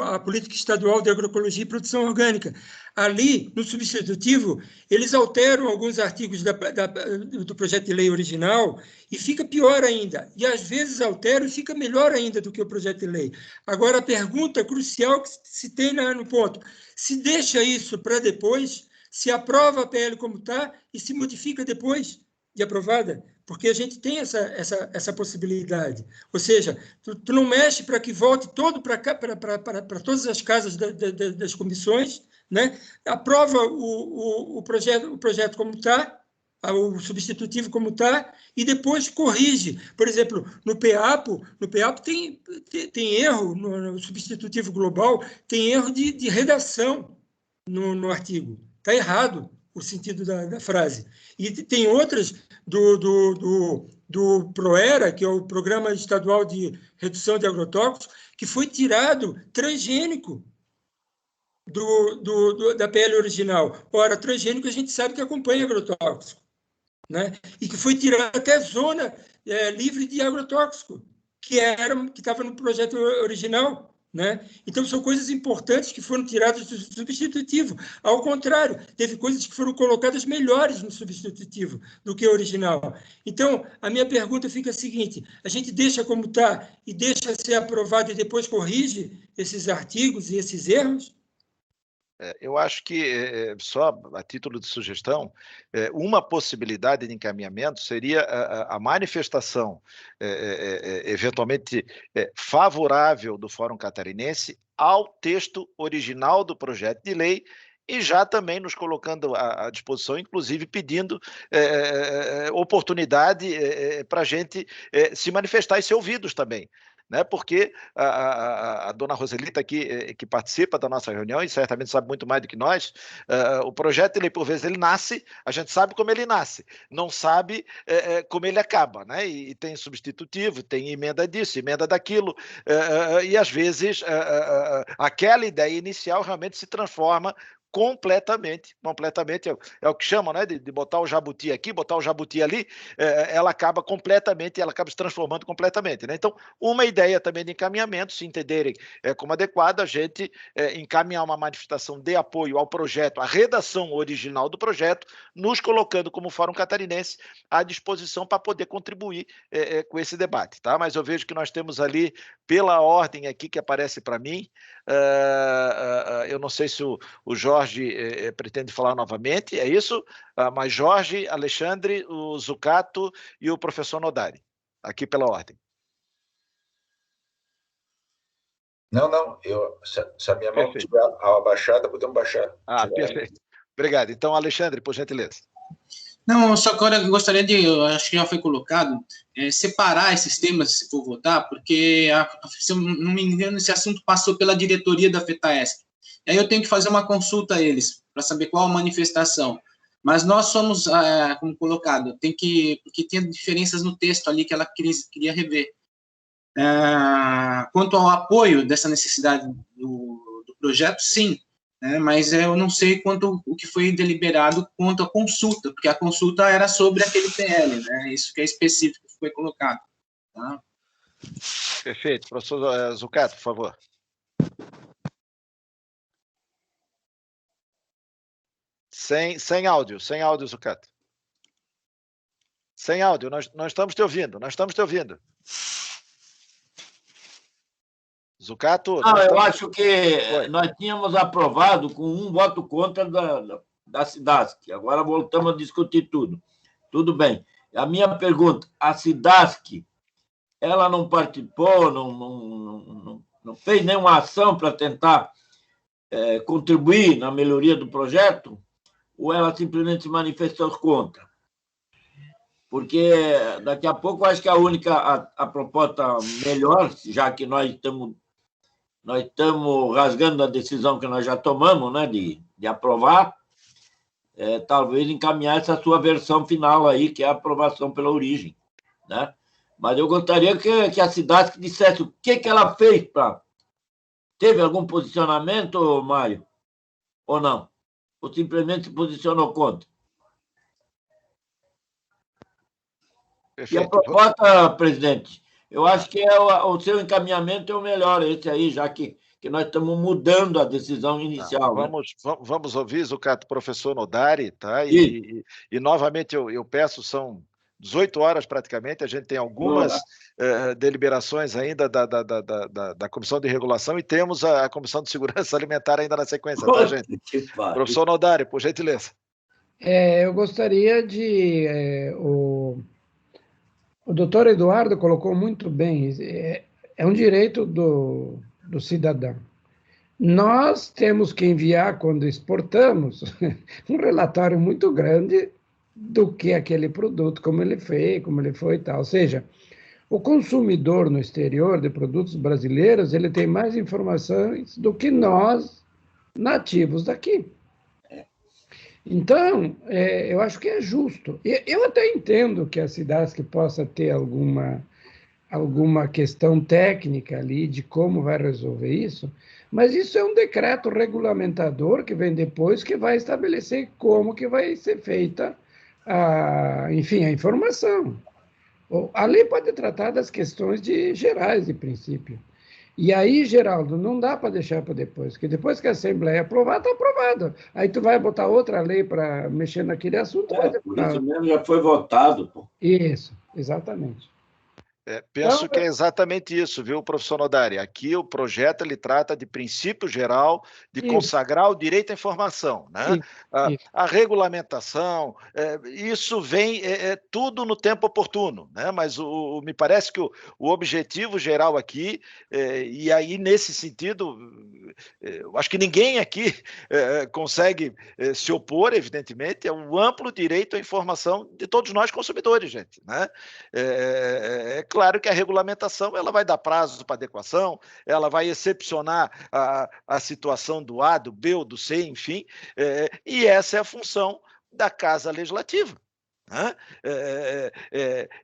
a Política Estadual de Agroecologia e Produção Orgânica. Ali, no substitutivo, eles alteram alguns artigos do projeto de lei original e fica pior ainda. E, às vezes, alteram e fica melhor ainda do que o projeto de lei. Agora, a pergunta crucial que se tem no ponto, se deixa isso para depois, se aprova a PL como está e se modifica depois de aprovada, porque a gente tem essa possibilidade. Ou seja, tu não mexe para que volte todo para todas as casas das comissões, né? Aprova o projeto como está, o substitutivo como está, e depois corrige. Por exemplo, no PEAPO tem erro, no substitutivo global, tem erro de redação no artigo. Está errado o sentido da frase. E tem outras do PROERA, que é o Programa Estadual de Redução de Agrotóxicos, que foi tirado transgênico da PL original. Ora, transgênico a gente sabe que acompanha agrotóxico, né? E que foi tirado até zona livre de agrotóxico, que estava no projeto original. Né? Então, são coisas importantes que foram tiradas do substitutivo. Ao contrário, teve coisas que foram colocadas melhores no substitutivo do que o original. Então, a minha pergunta fica a seguinte: a gente deixa como está e deixa ser aprovado e depois corrige esses artigos e esses erros? Eu acho que, só a título de sugestão, uma possibilidade de encaminhamento seria a manifestação, eventualmente favorável do Fórum Catarinense ao texto original do projeto de lei, e já também nos colocando à disposição, inclusive pedindo oportunidade para a gente se manifestar e ser ouvidos também. Né, porque a dona Roselita aqui, que participa da nossa reunião, e certamente sabe muito mais do que nós, o projeto de lei, por vezes, ele nasce, a gente sabe como ele nasce, não sabe como ele acaba, né? E tem substitutivo, tem emenda disso, emenda daquilo, e às vezes aquela ideia inicial realmente se transforma completamente, é o que chamam, né, de botar o jabuti aqui, botar o jabuti ali, ela acaba se transformando completamente, né? Então, uma ideia também de encaminhamento, se entenderem como adequado, a gente encaminhar uma manifestação de apoio ao projeto, à redação original do projeto, nos colocando como Fórum Catarinense à disposição para poder contribuir com esse debate, tá? Mas eu vejo que nós temos ali, pela ordem aqui que aparece para mim, eu não sei se o Jorge pretende falar novamente, é isso? Mas Jorge, Alexandre, o Zucato e o professor Nodari, aqui pela ordem. Não, se a minha mão estiver abaixada, podemos baixar. Perfeito. Obrigado. Então, Alexandre, por gentileza. Não, só que eu gostaria eu acho que já foi colocado, separar esses temas, se for votar, porque, se eu não me engano, esse assunto passou pela diretoria da FETAESP. E aí eu tenho que fazer uma consulta a eles, para saber qual a manifestação. Mas nós somos, como colocado, porque tem diferenças no texto ali que ela queria rever. Quanto ao apoio dessa necessidade do projeto, sim, né, mas eu não sei quanto o que foi deliberado quanto à consulta, porque a consulta era sobre aquele PL, né, isso que é específico que foi colocado. Tá? Perfeito. Professor Zucato, por favor. Sem áudio, Zucato. Sem áudio, nós estamos te ouvindo, Zucato? Eu acho que nós tínhamos aprovado com um voto contra da SIDASC. Agora voltamos a discutir tudo. Tudo bem. A minha pergunta, a SIDASC, ela não participou, não fez nenhuma ação para tentar contribuir na melhoria do projeto? Ou ela simplesmente se manifestou contra? Porque daqui a pouco eu acho que a proposta melhor, já que nós estamos rasgando a decisão que nós já tomamos, né, de aprovar, talvez encaminhar essa sua versão final aí, que é a aprovação pela origem, né? Mas eu gostaria que a SIDASC dissesse o que ela fez para... Teve algum posicionamento, Mário? Ou não? Ou simplesmente se posicionou contra? Perfeito. E a proposta, presidente, eu acho que o seu encaminhamento é o melhor, esse aí, já que nós estamos mudando a decisão inicial. Vamos ouvir, Zucato, professor Nodari, tá? E novamente eu peço, são 18 horas praticamente, a gente tem algumas deliberações ainda da Comissão de Regulação e temos a Comissão de Segurança Alimentar ainda na sequência, tá, gente? Professor Nodari, por gentileza. Eu gostaria de... O doutor Eduardo colocou muito bem, é um direito do cidadão. Nós temos que enviar, quando exportamos, um relatório muito grande do que aquele produto, como ele fez, como ele foi e tal. Ou seja, o consumidor no exterior de produtos brasileiros, ele tem mais informações do que nós, nativos daqui. Então, eu acho que é justo. Eu até entendo que a SIDASC possa ter alguma questão técnica ali de como vai resolver isso, mas isso é um decreto regulamentador que vem depois, que vai estabelecer como que vai ser feita a informação. A lei pode tratar das questões gerais, de princípio. E aí, Geraldo, não dá para deixar para depois, porque depois que a Assembleia aprovar, está aprovado. Aí tu vai botar outra lei para mexer naquele assunto. Por isso mesmo já foi votado. Pô. Isso, exatamente. Penso que é exatamente isso, viu, professor Nodari? Aqui o projeto ele trata de princípio geral de consagrar o direito à informação, né? A regulamentação, isso vem tudo no tempo oportuno, né? Mas me parece que o objetivo geral aqui, e aí nesse sentido, acho que ninguém aqui consegue se opor, evidentemente, é um amplo direito à informação de todos nós consumidores, gente, né? Claro que a regulamentação ela vai dar prazo para adequação, ela vai excepcionar a situação do A, do B ou do C, enfim, e essa é a função da Casa Legislativa. Né?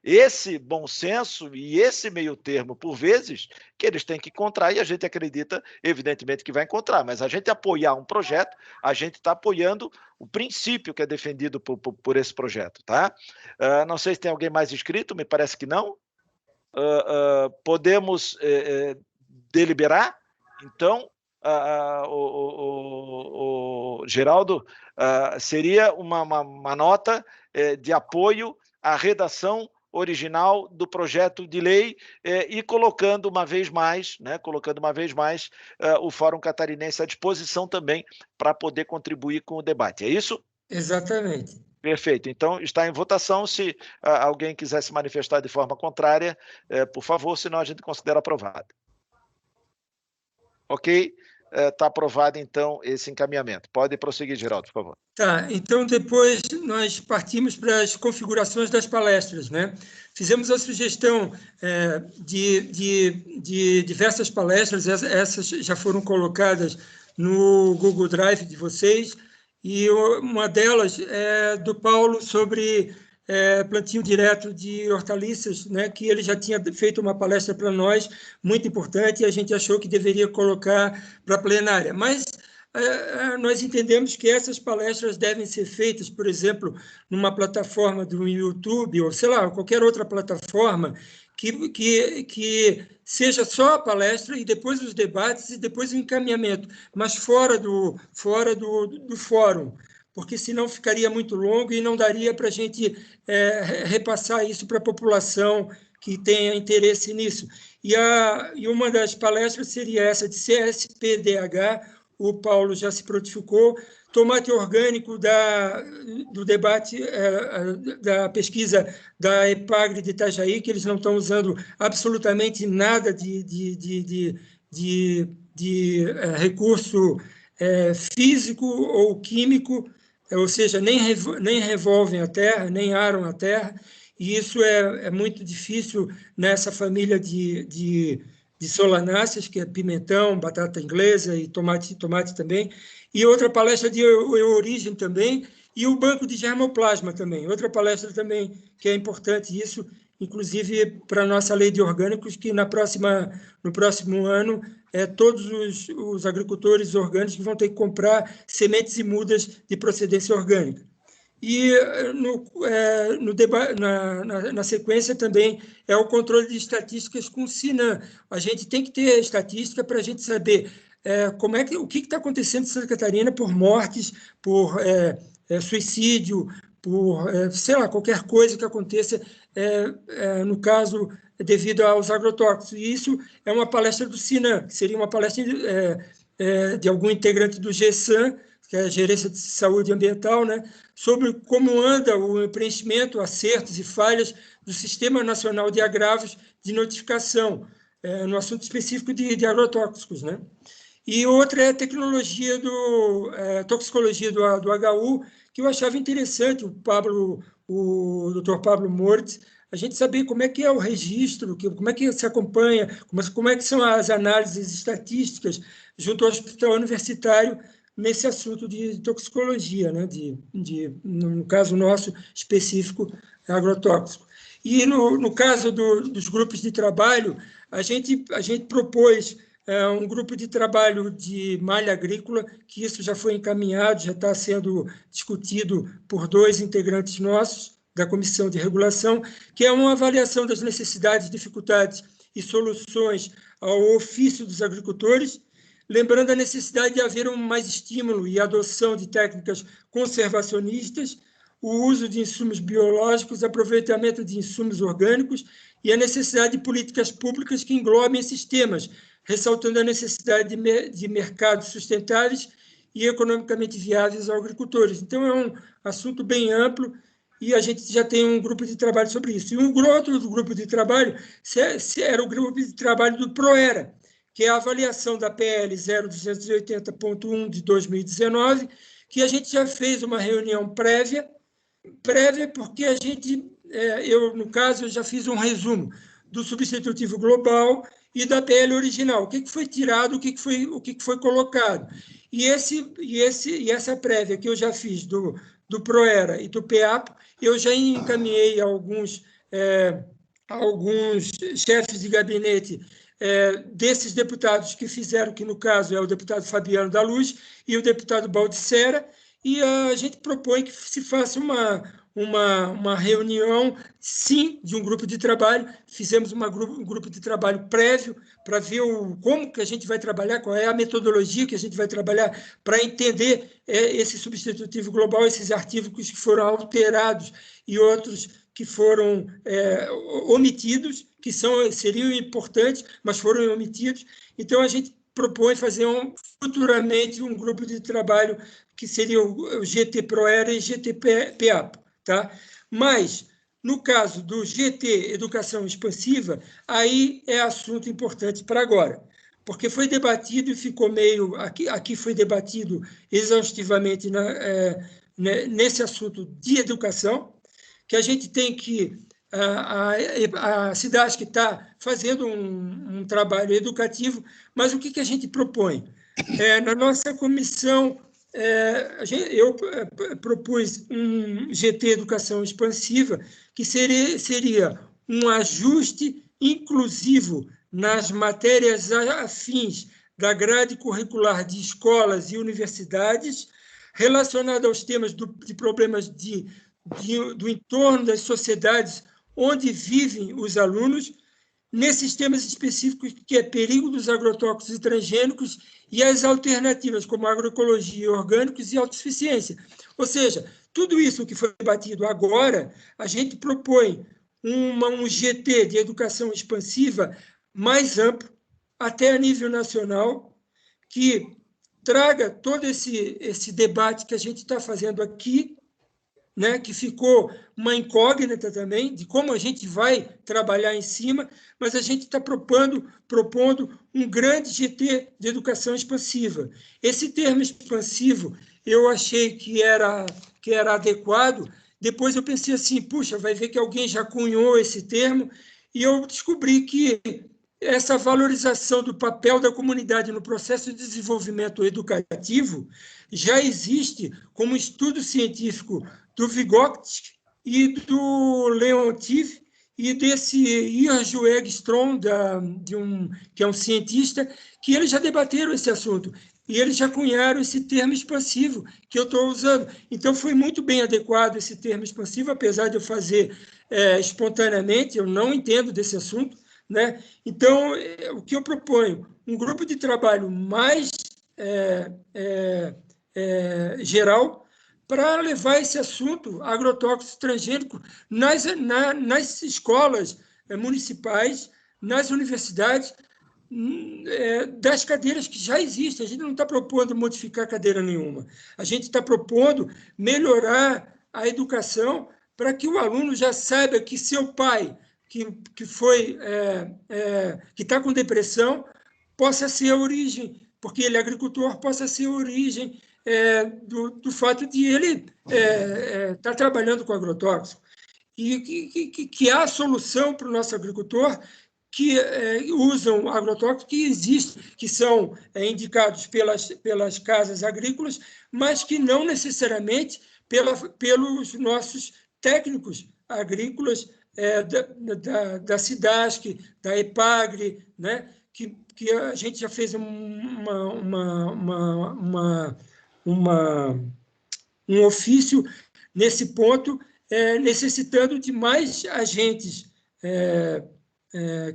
Esse bom senso e esse meio termo, por vezes, que eles têm que encontrar, e a gente acredita, evidentemente, que vai encontrar, mas a gente apoiar um projeto, a gente está apoiando o princípio que é defendido por esse projeto. Tá? Não sei se tem alguém mais inscrito, me parece que não. Podemos deliberar? Então, o Geraldo, seria uma nota de apoio à redação original do projeto de lei e colocando uma vez mais, o Fórum Catarinense à disposição também para poder contribuir com o debate. É isso? Exatamente. Perfeito. Então, está em votação. Se alguém quiser se manifestar de forma contrária, por favor, senão a gente considera aprovado. Ok? Está aprovado, então, esse encaminhamento. Pode prosseguir, Geraldo, por favor. Tá, então depois nós partimos para as configurações das palestras, né? Fizemos a sugestão de diversas palestras, essas já foram colocadas no Google Drive de vocês, e uma delas é do Paulo sobre plantio direto de hortaliças, né, que ele já tinha feito uma palestra para nós, muito importante, e a gente achou que deveria colocar para a plenária. Mas nós entendemos que essas palestras devem ser feitas, por exemplo, numa plataforma do YouTube, ou sei lá, qualquer outra plataforma, que seja só a palestra e depois os debates e depois o encaminhamento, mas fora do fórum, porque senão ficaria muito longo e não daria para a gente repassar isso para a população que tenha interesse nisso. E uma das palestras seria essa de CSPDH, o Paulo já se prontificou, tomate orgânico do debate, da pesquisa da EPAGRE de Itajaí, que eles não estão usando absolutamente nada de recurso físico ou químico, ou seja, nem revolvem a terra, nem aram a terra, e isso é muito difícil nessa família de solanáceas, que é pimentão, batata inglesa e tomate também, e outra palestra de origem também, e o banco de germoplasma também, outra palestra também que é importante, isso, inclusive para a nossa lei de orgânicos, que no próximo ano todos os agricultores orgânicos vão ter que comprar sementes e mudas de procedência orgânica. E na sequência também é o controle de estatísticas com o Sinan. A gente tem que ter estatística para a gente saber o que está acontecendo em Santa Catarina por mortes, por suicídio, por, sei lá, qualquer coisa que aconteça, no caso, devido aos agrotóxicos. E isso é uma palestra do Sinan, que seria uma palestra de algum integrante do GESAM, que é a Gerência de Saúde Ambiental, né, sobre como anda o preenchimento, acertos e falhas do Sistema Nacional de Agravos de Notificação, no assunto específico de agrotóxicos, né? E outra é a tecnologia toxicologia do HU, que eu achava interessante, o Dr. Pablo Moritz, a gente saber como é que é o registro, como é que se acompanha, como é que são as análises estatísticas junto ao Hospital Universitário nesse assunto de toxicologia, né? No caso nosso específico, agrotóxico. E no caso dos grupos de trabalho, a gente propôs um grupo de trabalho de malha agrícola, que isso já foi encaminhado, já está sendo discutido por 2 integrantes nossos da Comissão de Regulação, que é uma avaliação das necessidades, dificuldades e soluções ao ofício dos agricultores, lembrando a necessidade de haver mais estímulo e adoção de técnicas conservacionistas, o uso de insumos biológicos, aproveitamento de insumos orgânicos e a necessidade de políticas públicas que englobem esses temas, ressaltando a necessidade de mercados sustentáveis e economicamente viáveis aos agricultores. Então, é um assunto bem amplo e a gente já tem um grupo de trabalho sobre isso. E outro grupo de trabalho era o grupo de trabalho do PROERA, que é a avaliação da PL 0280.1 de 2019, que a gente já fez uma reunião prévia porque a gente, no caso, eu já fiz um resumo do substitutivo global e da PL original, o que foi tirado, o que foi colocado. E essa prévia que eu já fiz do PROERA e do PEAPO, eu já encaminhei alguns chefes de gabinete desses deputados que fizeram, que no caso é o deputado Fabiano da Luz e o deputado Baldissera, e a gente propõe que se faça uma reunião, sim, de um grupo de trabalho. Fizemos um grupo de trabalho prévio para ver como que a gente vai trabalhar, qual é a metodologia que a gente vai trabalhar para entender esse substitutivo global, esses artigos que foram alterados e outros que foram omitidos, que seriam importantes, mas foram omitidos. Então, a gente propõe fazer futuramente um grupo de trabalho que seria o GT-PROERA e GT-PEAPO. Tá? Mas, no caso do GT Educação Expansiva, aí é assunto importante para agora, porque foi debatido e ficou meio... Aqui foi debatido exaustivamente nesse assunto de educação, que a gente tem que... A SIDASC está fazendo um trabalho educativo, mas o que a gente propõe? Na nossa comissão, eu propus um GT Educação Expansiva, que seria um ajuste inclusivo nas matérias afins da grade curricular de escolas e universidades, relacionado aos temas de problemas do entorno das sociedades onde vivem os alunos, nesses temas específicos, que é perigo dos agrotóxicos e transgênicos e as alternativas, como agroecologia, orgânicos e autossuficiência. Ou seja, tudo isso que foi debatido agora, a gente propõe um GT de educação expansiva mais amplo, até a nível nacional, que traga todo esse debate que a gente está fazendo aqui, né, que ficou uma incógnita também de como a gente vai trabalhar em cima, mas a gente está propondo um grande GT de educação expansiva. Esse termo expansivo eu achei que era adequado, depois eu pensei assim, puxa, vai ver que alguém já cunhou esse termo, e eu descobri que essa valorização do papel da comunidade no processo de desenvolvimento educativo já existe como estudo científico do Vygotsky e do Leontief e desse Irjo Eggstrom, que é um cientista, que eles já debateram esse assunto, e eles já cunharam esse termo expansivo que eu estou usando. Então, foi muito bem adequado esse termo expansivo, apesar de eu fazer espontaneamente, eu não entendo desse assunto, né? Então, o que eu proponho? Um grupo de trabalho mais geral para levar esse assunto agrotóxico transgênico nas escolas municipais, nas universidades, das cadeiras que já existem. A gente não está propondo modificar cadeira nenhuma. A gente está propondo melhorar a educação para que o aluno já saiba que seu pai, que está com depressão, possa ser a origem, porque ele é agricultor, possa ser a origem do fato de ele estar trabalhando com agrotóxico. E que há solução para o nosso agricultor que usam agrotóxicos que existem, que são indicados pelas casas agrícolas, mas que não necessariamente pelos nossos técnicos agrícolas da SIDASC, da EPAGRE, né? que a gente já fez um ofício nesse ponto, necessitando de mais agentes,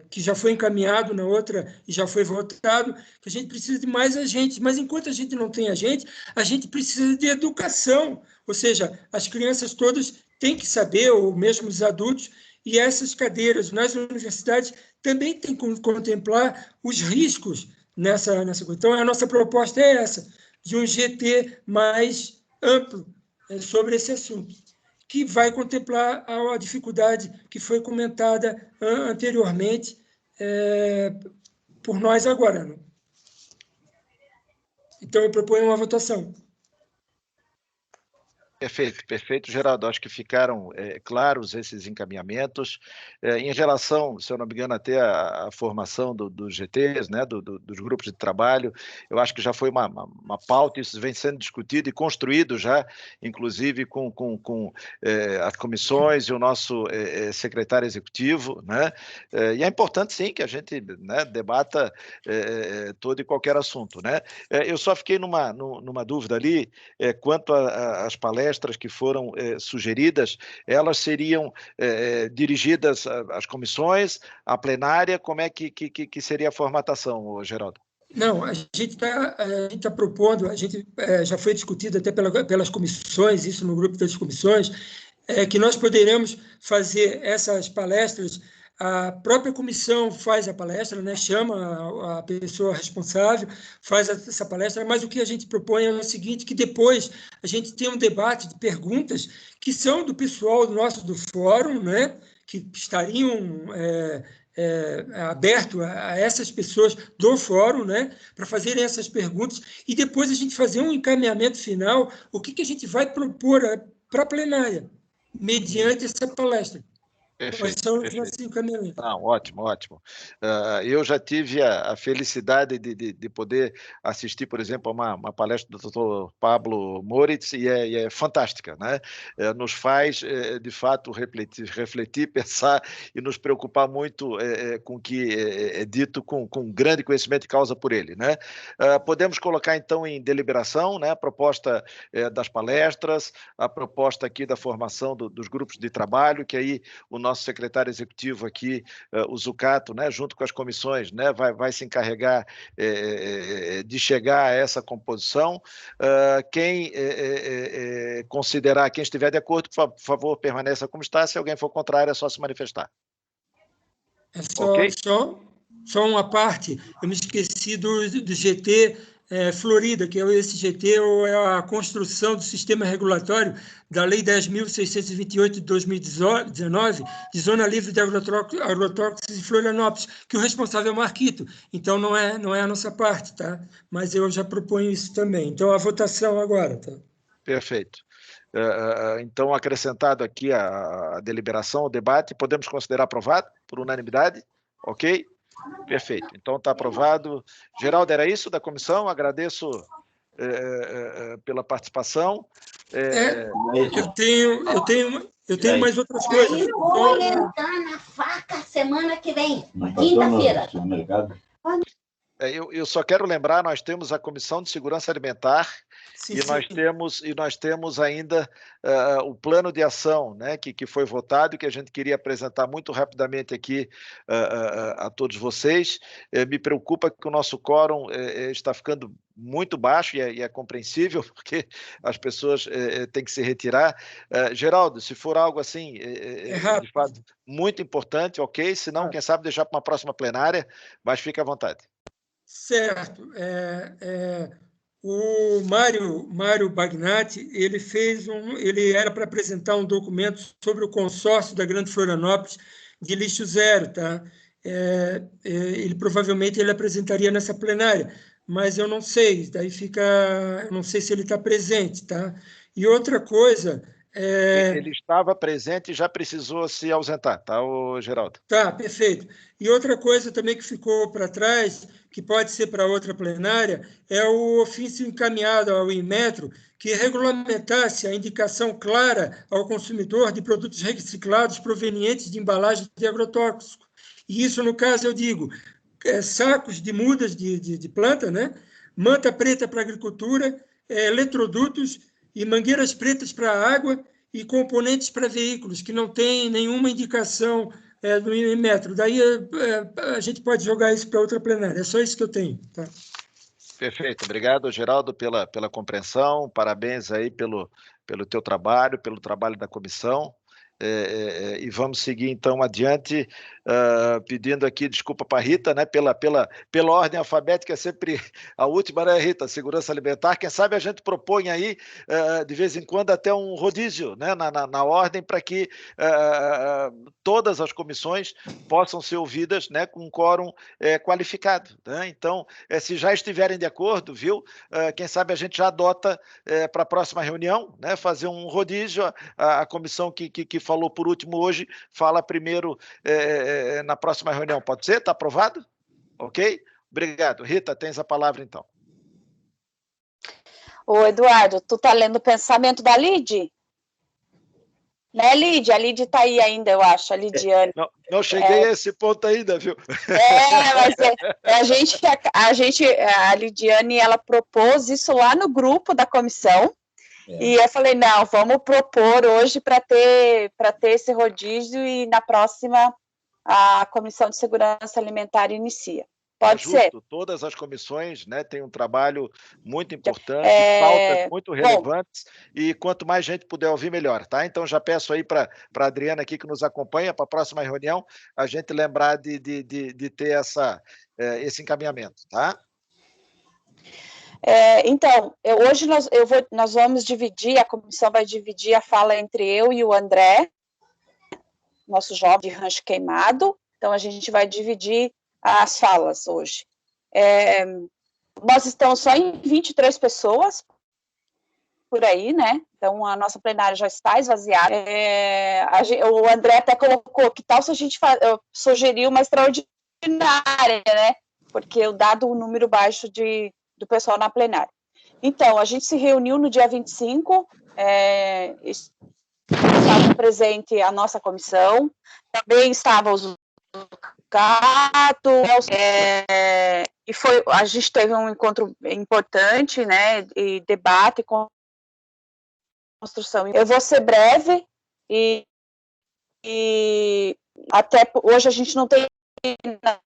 que já foi encaminhado na outra e já foi votado, que a gente precisa de mais agentes, mas enquanto a gente não tem agente, a gente precisa de educação, ou seja, as crianças todas têm que saber, ou mesmo os adultos, e essas cadeiras nas universidades também têm que contemplar os riscos nessa coisa. Então, a nossa proposta é essa, de um GT mais amplo sobre esse assunto, que vai contemplar a dificuldade que foi comentada anteriormente por nós agora. Né? Então, eu proponho uma votação. Perfeito, Geraldo. Acho que ficaram claros esses encaminhamentos. Em relação, se eu não me engano, até a formação dos GTs, né, dos grupos de trabalho, eu acho que já foi uma pauta, isso vem sendo discutido e construído já, inclusive com as comissões e o nosso secretário executivo, né? E é importante, sim, que a gente, né, debata todo e qualquer assunto, né? Eu só fiquei numa dúvida ali, quanto às palestras que foram sugeridas, elas seriam dirigidas às comissões, à plenária, como é que seria a formatação, Geraldo? Não, a gente está propondo, já foi discutido até pelas comissões, isso no grupo das comissões, que nós poderemos fazer essas palestras. A própria comissão faz a palestra, né, chama a pessoa responsável, faz essa palestra, mas o que a gente propõe é o seguinte, que depois a gente tem um debate de perguntas que são do pessoal nosso do fórum, né, que estariam aberto a essas pessoas do fórum, né, para fazerem essas perguntas, e depois a gente fazer um encaminhamento final, o que a gente vai propor para a plenária, mediante essa palestra. Quais são os nossos encaminhamentos? Não, ótimo, ótimo. Eu já tive a felicidade de poder assistir, por exemplo, a uma palestra do Dr. Pablo Moritz, e é fantástica, né? Nos faz, de fato, refletir, pensar e nos preocupar muito com o que é dito com grande conhecimento de causa por ele, né? Podemos colocar, então, em deliberação, né, a proposta das palestras, a proposta aqui da formação dos grupos de trabalho, que aí o nosso secretário executivo aqui, o Zucato, né, junto com as comissões, né, vai se encarregar de chegar a essa composição. Quem considerar, quem estiver de acordo, por favor, permaneça como está. Se alguém for contrário, é só se manifestar. Só uma parte, eu me esqueci do GT Florida, que é esse GT, ou é a construção do sistema regulatório da Lei 10.628 de 2019, de Zona Livre de Agrotóxicos em Florianópolis, que o responsável é o Marquito. Então, não é a nossa parte, tá? Mas eu já proponho isso também. Então, a votação agora, tá? Perfeito. Então, acrescentado aqui a deliberação, o debate, podemos considerar aprovado por unanimidade? Ok? Perfeito. Então, está aprovado. Geraldo, era isso da comissão? Agradeço pela participação. Eu tenho mais outras coisas. Eu vou entrar na faca semana que vem, quinta-feira. Eu só quero lembrar, nós temos a Comissão de Segurança Alimentar, sim, nós temos ainda o plano de ação, né, que foi votado e que a gente queria apresentar muito rapidamente aqui a todos vocês. Me preocupa que o nosso quórum está ficando muito baixo e é compreensível, porque as pessoas têm que se retirar. Geraldo, se for algo assim, de fato, muito importante, ok, se não, quem sabe deixar para uma próxima plenária, mas fique à vontade. Certo. O Mário Bagnatti, ele era para apresentar um documento sobre o consórcio da Grande Florianópolis de lixo zero, tá? Provavelmente ele apresentaria nessa plenária, mas eu não sei, eu não sei se ele está presente, tá? E outra coisa... Ele estava presente e já precisou se ausentar, tá, Geraldo? Tá, perfeito. E outra coisa também que ficou para trás, que pode ser para outra plenária, é o ofício encaminhado ao Inmetro, que regulamentasse a indicação clara ao consumidor de produtos reciclados provenientes de embalagens de agrotóxico. E isso, no caso, eu digo, sacos de mudas de planta, né? Manta preta para agricultura, eletrodutos e mangueiras pretas para água e componentes para veículos, que não tem nenhuma indicação do Inmetro. Daí a gente pode jogar isso para outra plenária. É só isso que eu tenho. Tá? Perfeito. Obrigado, Geraldo, pela compreensão. Parabéns aí pelo teu trabalho, pelo trabalho da comissão. E vamos seguir, então, adiante, pedindo aqui desculpa para a Rita, né, pela ordem alfabética, sempre a última, né, Rita? Segurança alimentar. Quem sabe a gente propõe aí, de vez em quando, até um rodízio, né, na ordem, para que todas as comissões possam ser ouvidas, né, com um quórum qualificado. Né? Então, se já estiverem de acordo, viu? Quem sabe a gente já adota para a próxima reunião, né, fazer um rodízio. A comissão que falou por último hoje, fala primeiro na próxima reunião. Pode ser? Está aprovado? Ok? Obrigado. Rita, tens a palavra, então. Ô, Eduardo, tu tá lendo o pensamento da Lid? Né, Lid? A Lid está aí ainda, eu acho, a Lidiane. Não cheguei a esse ponto ainda, viu? Mas a Lidiane, ela propôs isso lá no grupo da comissão. E eu falei, não, vamos propor hoje para ter esse rodízio e na próxima a Comissão de Segurança Alimentar inicia. Pode ser. Todas as comissões, né, têm um trabalho muito importante, pautas muito relevantes, e quanto mais gente puder ouvir, melhor, tá? Então, já peço aí para a Adriana aqui que nos acompanha, para a próxima reunião, a gente lembrar de ter esse encaminhamento, tá? Então, hoje nós vamos dividir, a comissão vai dividir a fala entre eu e o André, nosso jovem de rancho queimado. Então, a gente vai dividir as falas hoje. Nós estamos só em 23 pessoas, por aí, né? Então, a nossa plenária já está esvaziada. O André até colocou, que tal se a gente sugerir uma extraordinária, né? Porque dado o número baixo do pessoal na plenária. Então, a gente se reuniu no dia 25, estava presente a nossa comissão, também estava os Cato, e a gente teve um encontro importante, né, e debate, construção. Eu vou ser breve, e até hoje a gente não tem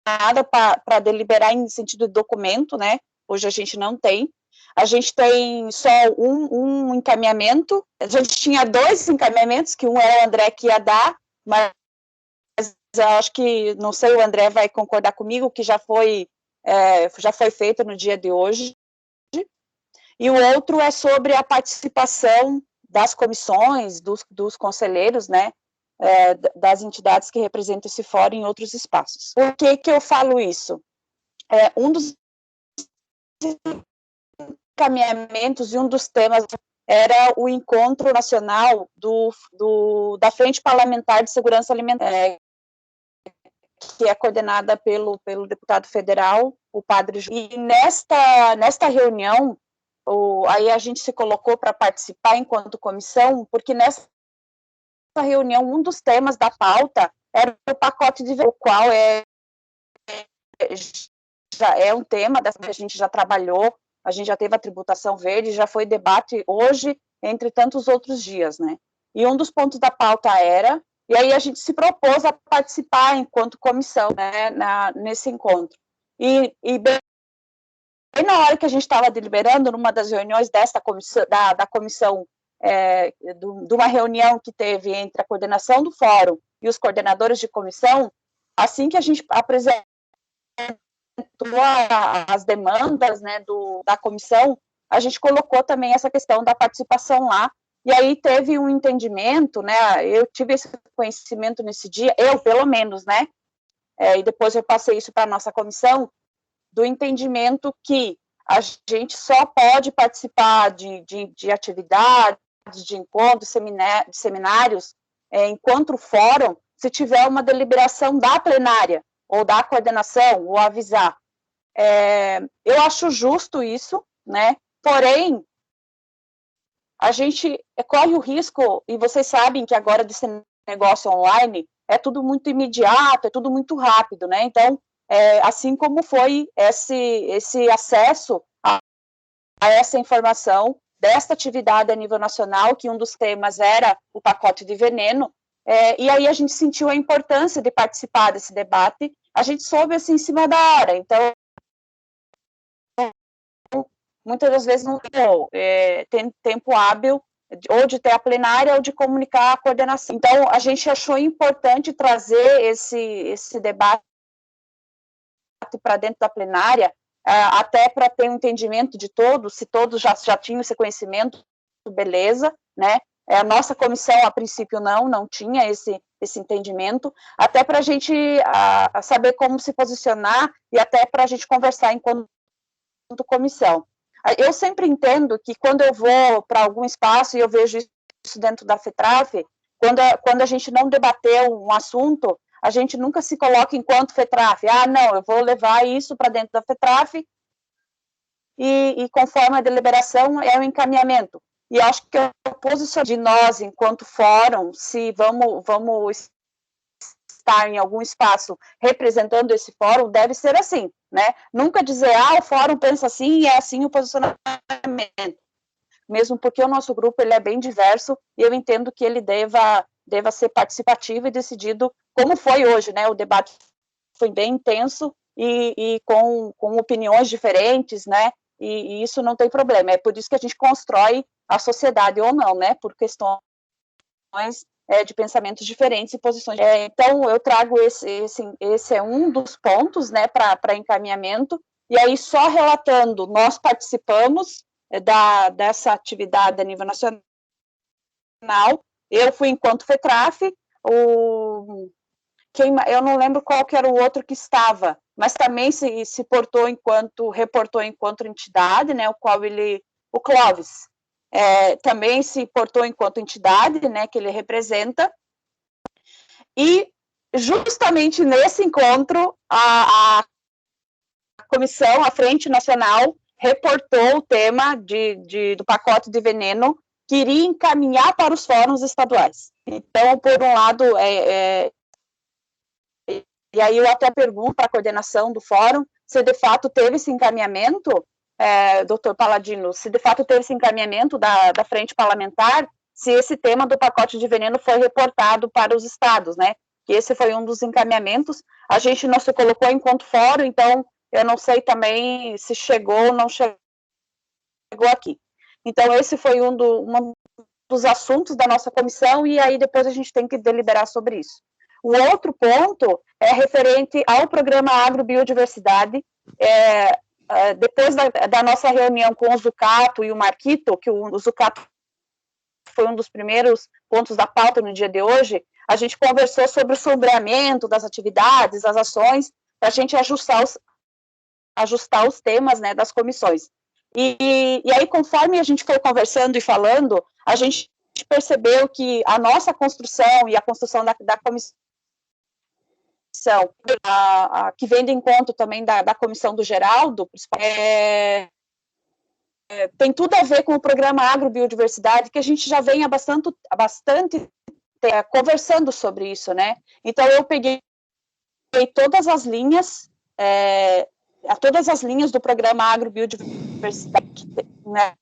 nada para deliberar em sentido de documento, né, hoje a gente não tem. A gente tem só um encaminhamento, a gente tinha 2 encaminhamentos, que um era o André que ia dar, mas eu acho que, não sei, o André vai concordar comigo, que já foi feito no dia de hoje, e o outro é sobre a participação das comissões, dos conselheiros, né, das entidades que representam esse fórum em outros espaços. Por que eu falo isso? Um dos encaminhamentos e um dos temas era o encontro nacional da Frente Parlamentar de Segurança Alimentar, que é coordenada pelo deputado federal, o padre Júlio. E nesta reunião, aí a gente se colocou para participar enquanto comissão, porque nessa reunião, um dos temas da pauta era o pacote de o qual já é um tema que a gente já trabalhou, a gente já teve a tributação verde, já foi debate hoje, entre tantos outros dias, né? E um dos pontos da pauta era, e aí a gente se propôs a participar enquanto comissão, né, nesse encontro. E bem na hora que a gente estava deliberando, numa das reuniões desta comissão, da comissão, de uma reunião que teve entre a coordenação do fórum e os coordenadores de comissão, assim que a gente apresentou as demandas, né, da comissão, a gente colocou também essa questão da participação lá, e aí teve um entendimento, né, eu tive esse conhecimento nesse dia, eu pelo menos, né, e depois eu passei isso para a nossa comissão, do entendimento que a gente só pode participar de atividades, de encontros, de seminários, enquanto fórum, se tiver uma deliberação da plenária, ou da coordenação, ou avisar. Eu acho justo isso, né, porém, a gente corre o risco, e vocês sabem que agora desse negócio online, é tudo muito imediato, é tudo muito rápido, né, então, assim como foi esse acesso a essa informação desta atividade a nível nacional, que um dos temas era o pacote de veneno, e aí a gente sentiu a importância de participar desse debate, a gente soube assim em cima da hora, então, muitas das vezes não tem tempo hábil, ou de ter a plenária, ou de comunicar a coordenação. Então, a gente achou importante trazer esse debate para dentro da plenária, até para ter um entendimento de todos, se todos já tinham esse conhecimento, beleza, né? A nossa comissão, a princípio, não tinha esse entendimento, até para a gente saber como se posicionar e até para a gente conversar enquanto comissão. Eu sempre entendo que quando eu vou para algum espaço, e eu vejo isso dentro da FETRAF, quando a gente não debateu um assunto, a gente nunca se coloca enquanto FETRAF, não, eu vou levar isso para dentro da FETRAF, e conforme a deliberação é o encaminhamento. E acho que o posicionamento de nós, enquanto fórum, se vamos estar em algum espaço representando esse fórum, deve ser assim, né? Nunca dizer, o fórum pensa assim e é assim o posicionamento. Mesmo porque o nosso grupo ele é bem diverso e eu entendo que ele deva ser participativo e decidido, como foi hoje, né? O debate foi bem intenso e com opiniões diferentes, né? E isso não tem problema. É por isso que a gente constrói a sociedade ou não, né? Por questões de pensamentos diferentes e posições. Então, eu trago esse é um dos pontos, né, para encaminhamento, e aí só relatando, nós participamos dessa atividade a nível nacional, eu fui enquanto FETRAF, eu não lembro qual que era o outro que estava, mas também se reportou enquanto entidade, né, o Clóvis, também se portou enquanto entidade, né, que ele representa, e justamente nesse encontro, a comissão, a Frente Nacional, reportou o tema do pacote de veneno que iria encaminhar para os fóruns estaduais. Então, por um lado, e aí eu até pergunto para a coordenação do fórum se de fato teve esse encaminhamento, doutor Paladino, se de fato teve esse encaminhamento da frente parlamentar, se esse tema do pacote de veneno foi reportado para os estados, né? Que esse foi um dos encaminhamentos. A gente não se colocou enquanto fórum, então eu não sei também se chegou ou não chegou aqui. Então, esse foi um dos assuntos da nossa comissão, e aí depois a gente tem que deliberar sobre isso. O outro ponto é referente ao programa Agrobiodiversidade. Depois da nossa reunião com o Zucato e o Marquito, que o Zucato foi um dos primeiros pontos da pauta no dia de hoje, a gente conversou sobre o sombreamento das atividades, das ações, para a gente ajustar os temas, né, das comissões. E aí, conforme a gente foi conversando e falando, a gente percebeu que a nossa construção e a construção da comissão, que vem de encontro também da comissão do Geraldo, tem tudo a ver com o programa Agrobiodiversidade, que a gente já vem há bastante conversando sobre isso, né? Então, eu peguei todas as linhas do programa Agrobiodiversidade, né?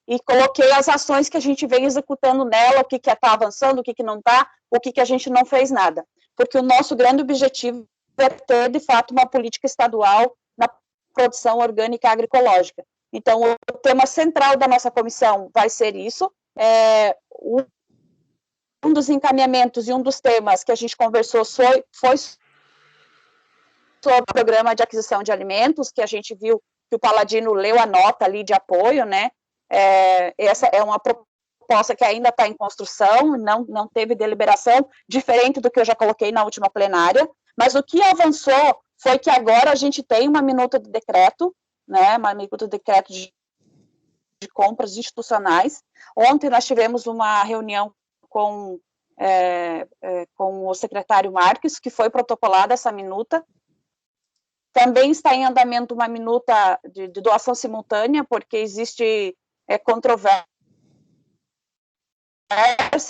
E coloquei as ações que a gente vem executando nela, o que está avançando, o que não está, o que a gente não fez nada. Porque o nosso grande objetivo é ter, de fato, uma política estadual na produção orgânica agroecológica. Então, o tema central da nossa comissão vai ser isso. Um dos encaminhamentos e um dos temas que a gente conversou foi sobre o programa de aquisição de alimentos, que a gente viu que o Paladino leu a nota ali de apoio, né? Essa é uma proposta que ainda está em construção, não teve deliberação, diferente do que eu já coloquei na última plenária, mas o que avançou foi que agora a gente tem uma minuta de decreto, né? Uma minuta de decreto de compras institucionais. Ontem nós tivemos uma reunião com o secretário Marques, que foi protocolada essa minuta. Também está em andamento uma minuta de doação simultânea, porque existe controvérsia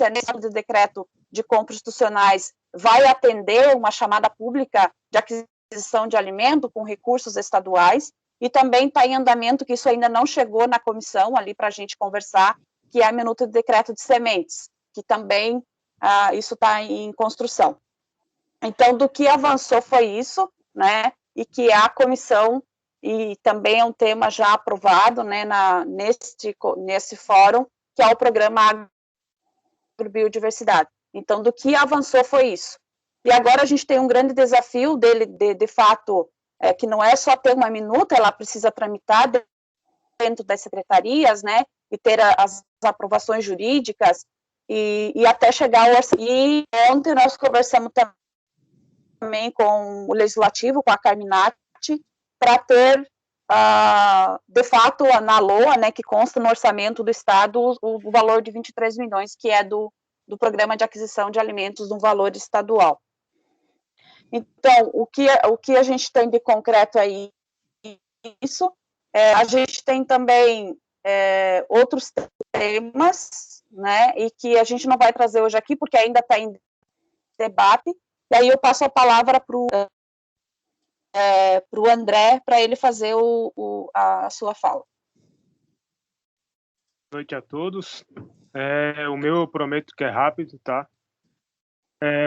nesse decreto de compras institucionais, vai atender uma chamada pública de aquisição de alimento com recursos estaduais, e também está em andamento, que isso ainda não chegou na comissão ali para a gente conversar, que é a minuta de decreto de sementes, que também isso está em construção. Então, do que avançou foi isso, né? E que a comissão, e também é um tema já aprovado, né, nesse fórum, que é o programa Agrobiodiversidade. Então, do que avançou foi isso. E agora a gente tem um grande desafio dele, de fato, que não é só ter uma minuta, ela precisa tramitar dentro das secretarias, né, e ter as aprovações jurídicas, e até chegar ao orçamento. E ontem nós conversamos também com o Legislativo, com a Carminati, para ter, de fato, na LOA, né, que consta no orçamento do Estado, o valor de 23 milhões, que é do Programa de Aquisição de Alimentos, no valor estadual. Então, o que a gente tem de concreto aí, isso, a gente tem também outros temas, né, e que a gente não vai trazer hoje aqui, porque ainda está em debate. E aí eu passo a palavra para o André, para ele fazer a sua fala. Boa noite a todos. O meu eu prometo que é rápido, tá?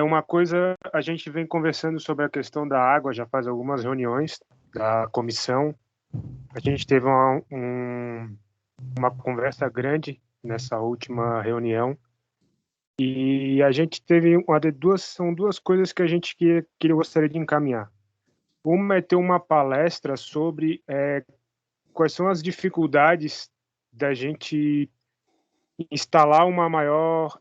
Uma coisa, a gente vem conversando sobre a questão da água, já faz algumas reuniões da comissão. A gente teve uma conversa grande nessa última reunião, e a gente teve são duas coisas que a gente gostaria de encaminhar. Uma é ter uma palestra sobre quais são as dificuldades da gente instalar uma maior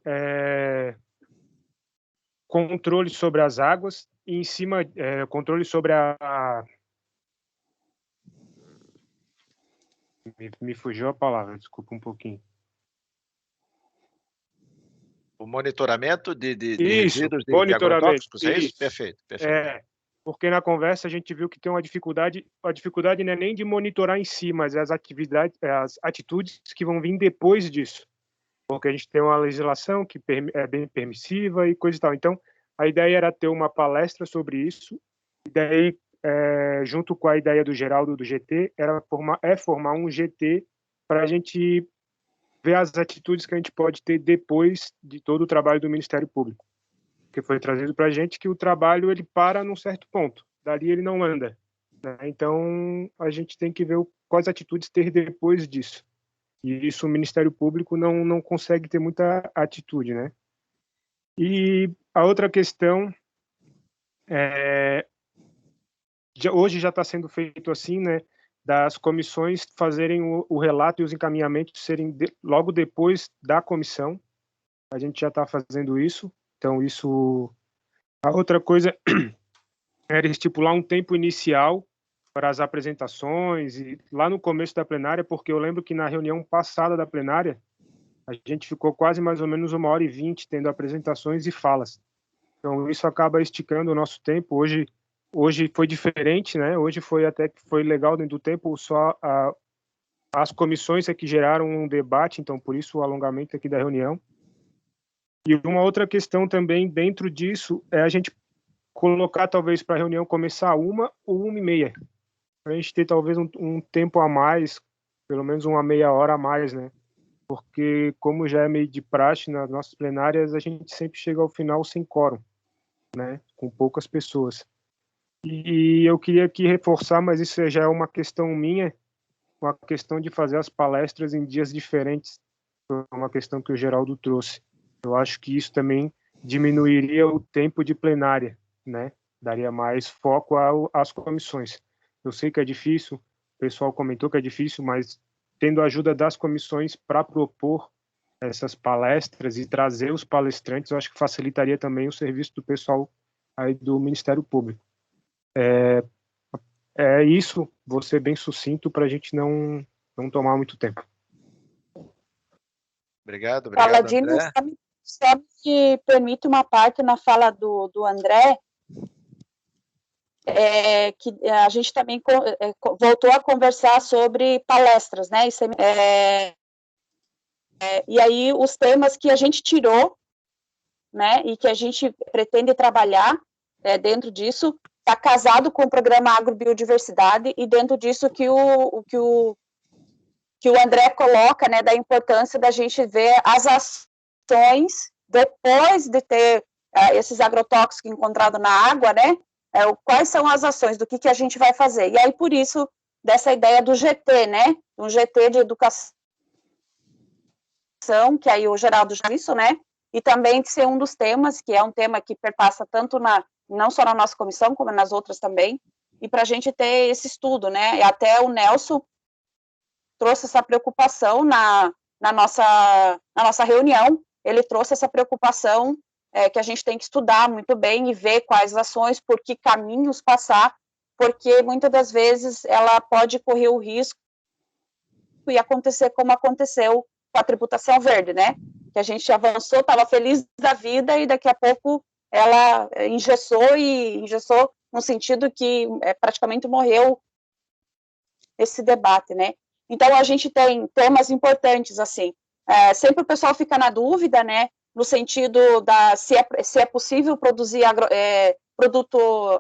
controle sobre as águas, e em cima controle sobre Me fugiu a palavra, desculpa um pouquinho. O monitoramento de Isso, resíduos de monitoramento, agrotóxicos, é isso? isso. Perfeito. Porque na conversa a gente viu que tem uma dificuldade, a dificuldade não é nem de monitorar em si, mas as atitudes que vão vir depois disso. Porque a gente tem uma legislação que é bem permissiva e coisa e tal. Então, a ideia era ter uma palestra sobre isso, e daí, junto com a ideia do Geraldo do GT, formar um GT para a gente ver as atitudes que a gente pode ter depois de todo o trabalho do Ministério Público. Que foi trazido para a gente que o trabalho ele para num certo ponto, dali ele não anda, né? Então a gente tem que ver quais atitudes ter depois disso, e isso o Ministério Público não consegue ter muita atitude, né? E a outra questão hoje já está sendo feito assim, né, das comissões fazerem o relato e os encaminhamentos serem logo depois da comissão. A gente já está fazendo isso. Então, isso... A outra coisa era estipular um tempo inicial para as apresentações, e lá no começo da plenária, porque eu lembro que na reunião passada da plenária, a gente ficou quase mais ou menos 1h20 tendo apresentações e falas. Então, isso acaba esticando o nosso tempo. Hoje foi diferente, né? Hoje foi legal dentro do tempo, só as comissões é que geraram um debate, então, por isso o alongamento aqui da reunião. E uma outra questão também dentro disso é a gente colocar talvez para a reunião começar 1h ou 1h30, para a gente ter talvez um tempo a mais, pelo menos uma meia hora a mais, né? Porque como já é meio de praxe nas nossas plenárias, a gente sempre chega ao final sem quórum, né? Com poucas pessoas. E eu queria aqui reforçar, mas isso já é uma questão minha, uma questão de fazer as palestras em dias diferentes, uma questão que o Geraldo trouxe. Eu acho que isso também diminuiria o tempo de plenária, né? Daria mais foco às comissões. Eu sei que é difícil, o pessoal comentou que é difícil, mas tendo a ajuda das comissões para propor essas palestras e trazer os palestrantes, eu acho que facilitaria também o serviço do pessoal aí do Ministério Público. É isso, vou ser bem sucinto para a gente não tomar muito tempo. Obrigado, Paladino, André. Só me permite uma parte na fala do André, que a gente também voltou a conversar sobre palestras, né? E aí os temas que a gente tirou, né? E que a gente pretende trabalhar dentro disso, está casado com o programa Agrobiodiversidade, e dentro disso que o André coloca, né? Da importância da gente ver as ações depois de ter esses agrotóxicos encontrados na água, né? Quais são as ações, do que a gente vai fazer. E aí, por isso, dessa ideia do GT, né? Um GT de educação, que aí o Geraldo já disse, né? E também de ser um dos temas, que é um tema que perpassa tanto não só na nossa comissão, como nas outras também, e para a gente ter esse estudo, né? E até o Nelson trouxe essa preocupação na nossa reunião, ele trouxe essa preocupação que a gente tem que estudar muito bem e ver quais ações, por que caminhos passar, porque muitas das vezes ela pode correr o risco e acontecer como aconteceu com a tributação verde, né? Que a gente avançou, estava feliz da vida e daqui a pouco ela engessou no sentido que praticamente morreu esse debate, né? Então a gente tem temas importantes assim. Sempre o pessoal fica na dúvida, né? No sentido se é possível produzir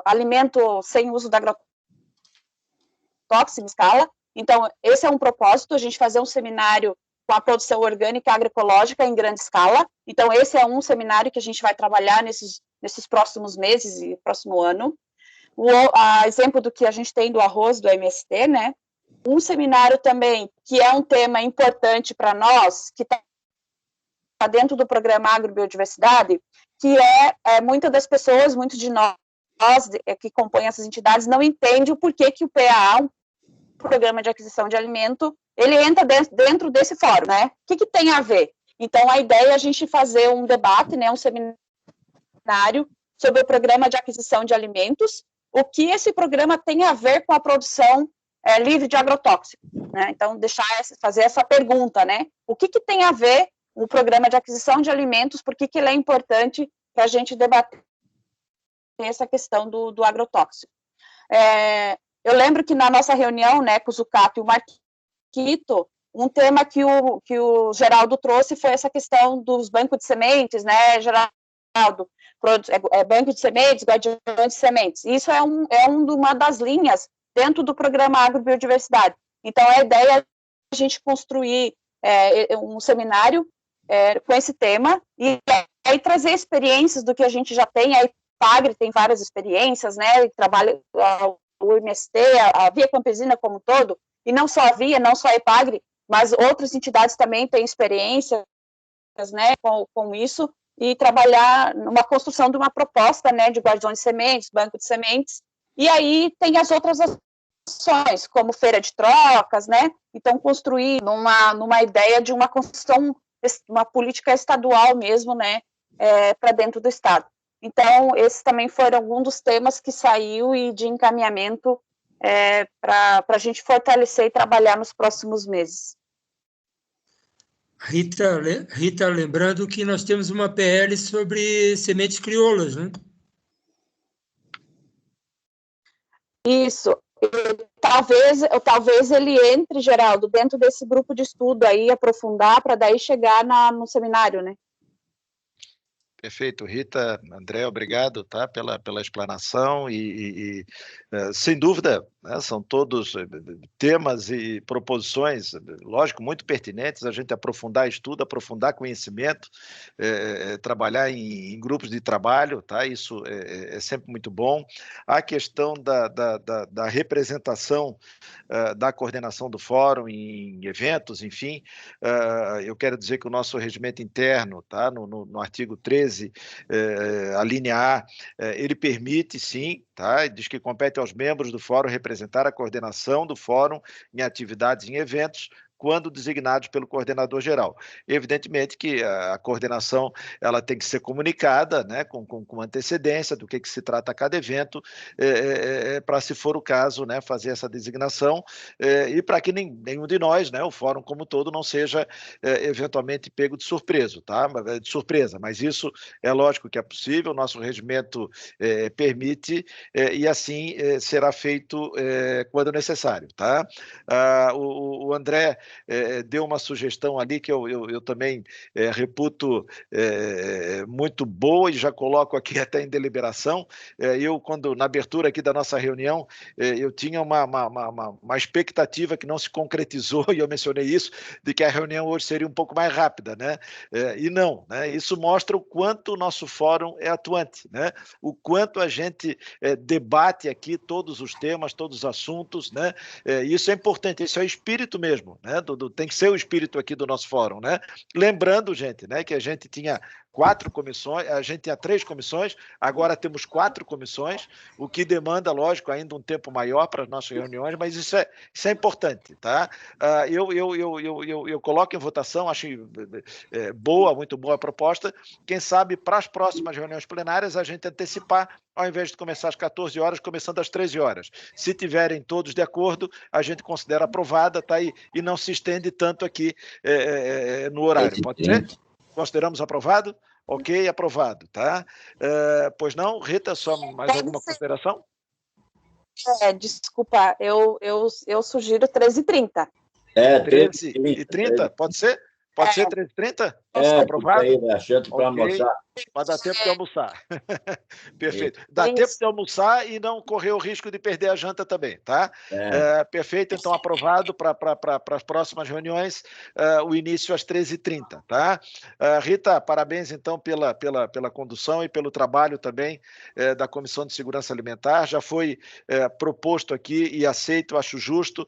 alimento sem uso da agrotóxico em escala. Então, esse é um propósito, a gente fazer um seminário com a produção orgânica e agroecológica em grande escala. Então, esse é um seminário que a gente vai trabalhar nesses próximos meses e próximo ano. Exemplo do que a gente tem do arroz, do MST, né? Um seminário também, que é um tema importante para nós, que está dentro do programa Agrobiodiversidade, que muitas das pessoas, muitos de nós que compõem essas entidades, não entendem o porquê que o PAA, um programa de aquisição de alimento, ele entra dentro desse fórum, né? O que tem a ver? Então, a ideia é a gente fazer um debate, né, um seminário sobre o programa de aquisição de alimentos, o que esse programa tem a ver com a produção livre de agrotóxico. né? Então, fazer essa pergunta, né? O que tem a ver o programa de aquisição de alimentos, por que ele é importante para a gente debater essa questão do agrotóxico. Eu lembro que na nossa reunião, né, com o Zucato e o Marquito, um tema que o Geraldo trouxe foi essa questão dos bancos de sementes, né, Geraldo? Banco de sementes, guardião de sementes. Isso é uma das linhas dentro do programa Agrobiodiversidade. Então, a ideia é a gente construir um seminário com esse tema e aí trazer experiências do que a gente já tem. A IPAGRE tem várias experiências, né, trabalha o MST, a Via Campesina como um todo, e não só a Via, não só a IPAGRE, mas outras entidades também têm experiências, né, com isso, e trabalhar numa construção de uma proposta, né, de guardiões de sementes, banco de sementes, e aí tem as outras ações, como feira de trocas, né, então construir numa ideia de uma construção, uma política estadual mesmo, né, para dentro do Estado. Então, esses também foram alguns dos temas que saiu e de encaminhamento para a gente fortalecer e trabalhar nos próximos meses. Rita, lembrando que nós temos uma PL sobre sementes crioulas, né? Isso. Talvez ele entre, Geraldo, dentro desse grupo de estudo aí, aprofundar, para daí chegar no seminário, né? Perfeito, Rita, André, obrigado, tá, pela explanação e sem dúvida, né, são todos temas e proposições, lógico, muito pertinentes, a gente aprofundar estudo, aprofundar conhecimento, trabalhar em grupos de trabalho, tá, isso é sempre muito bom. A questão da representação da coordenação do fórum em eventos, enfim, eu quero dizer que o nosso regimento interno, tá, no artigo 13, a linha A, ele permite, sim, tá? Diz que compete aos membros do fórum representar a coordenação do fórum em atividades e em eventos, quando designados pelo coordenador geral. Evidentemente que a coordenação ela tem que ser comunicada, né, com antecedência do que se trata cada evento, para, se for o caso, né, fazer essa designação, e para que nenhum de nós, né, o fórum como todo, não seja eventualmente pego de surpresa, tá? Mas isso é lógico que é possível, o nosso regimento permite, e assim será feito quando necessário, tá? O André deu uma sugestão ali que eu também reputo muito boa e já coloco aqui até em deliberação. Quando na abertura aqui da nossa reunião, eu tinha uma expectativa que não se concretizou, e eu mencionei isso, de que a reunião hoje seria um pouco mais rápida, né? E não, né? Isso mostra o quanto o nosso fórum é atuante, né? O quanto a gente debate aqui todos os temas, todos os assuntos, né? Isso é importante, isso é o espírito mesmo, né? Tem que ser o espírito aqui do nosso fórum, né? Lembrando, gente, né, que a gente tinha 4 comissões, a gente tinha 3 comissões, agora temos 4 comissões, o que demanda, lógico, ainda um tempo maior para as nossas reuniões, mas isso é importante, tá? Eu coloco em votação, acho muito boa a proposta, quem sabe para as próximas reuniões plenárias a gente antecipar, ao invés de começar às 14 horas, começando às 13 horas. Se tiverem todos de acordo, a gente considera aprovada, tá? E não se estende tanto aqui no horário, pode ser? Consideramos aprovado? Ok, aprovado, tá? Pois não, Rita, só mais alguma consideração? Desculpa, eu sugiro 13h30. 13h30, pode ser? Pode ser 13h30? Está aprovado? Aí, né? Para almoçar. Para dar tempo de almoçar. Perfeito. Dá tempo de almoçar e não correr o risco de perder a janta também, tá? Perfeito, então aprovado para as próximas reuniões, o início às 13h30, tá? Rita, parabéns então pela condução e pelo trabalho também da Comissão de Segurança Alimentar. Já foi proposto aqui e aceito, acho justo,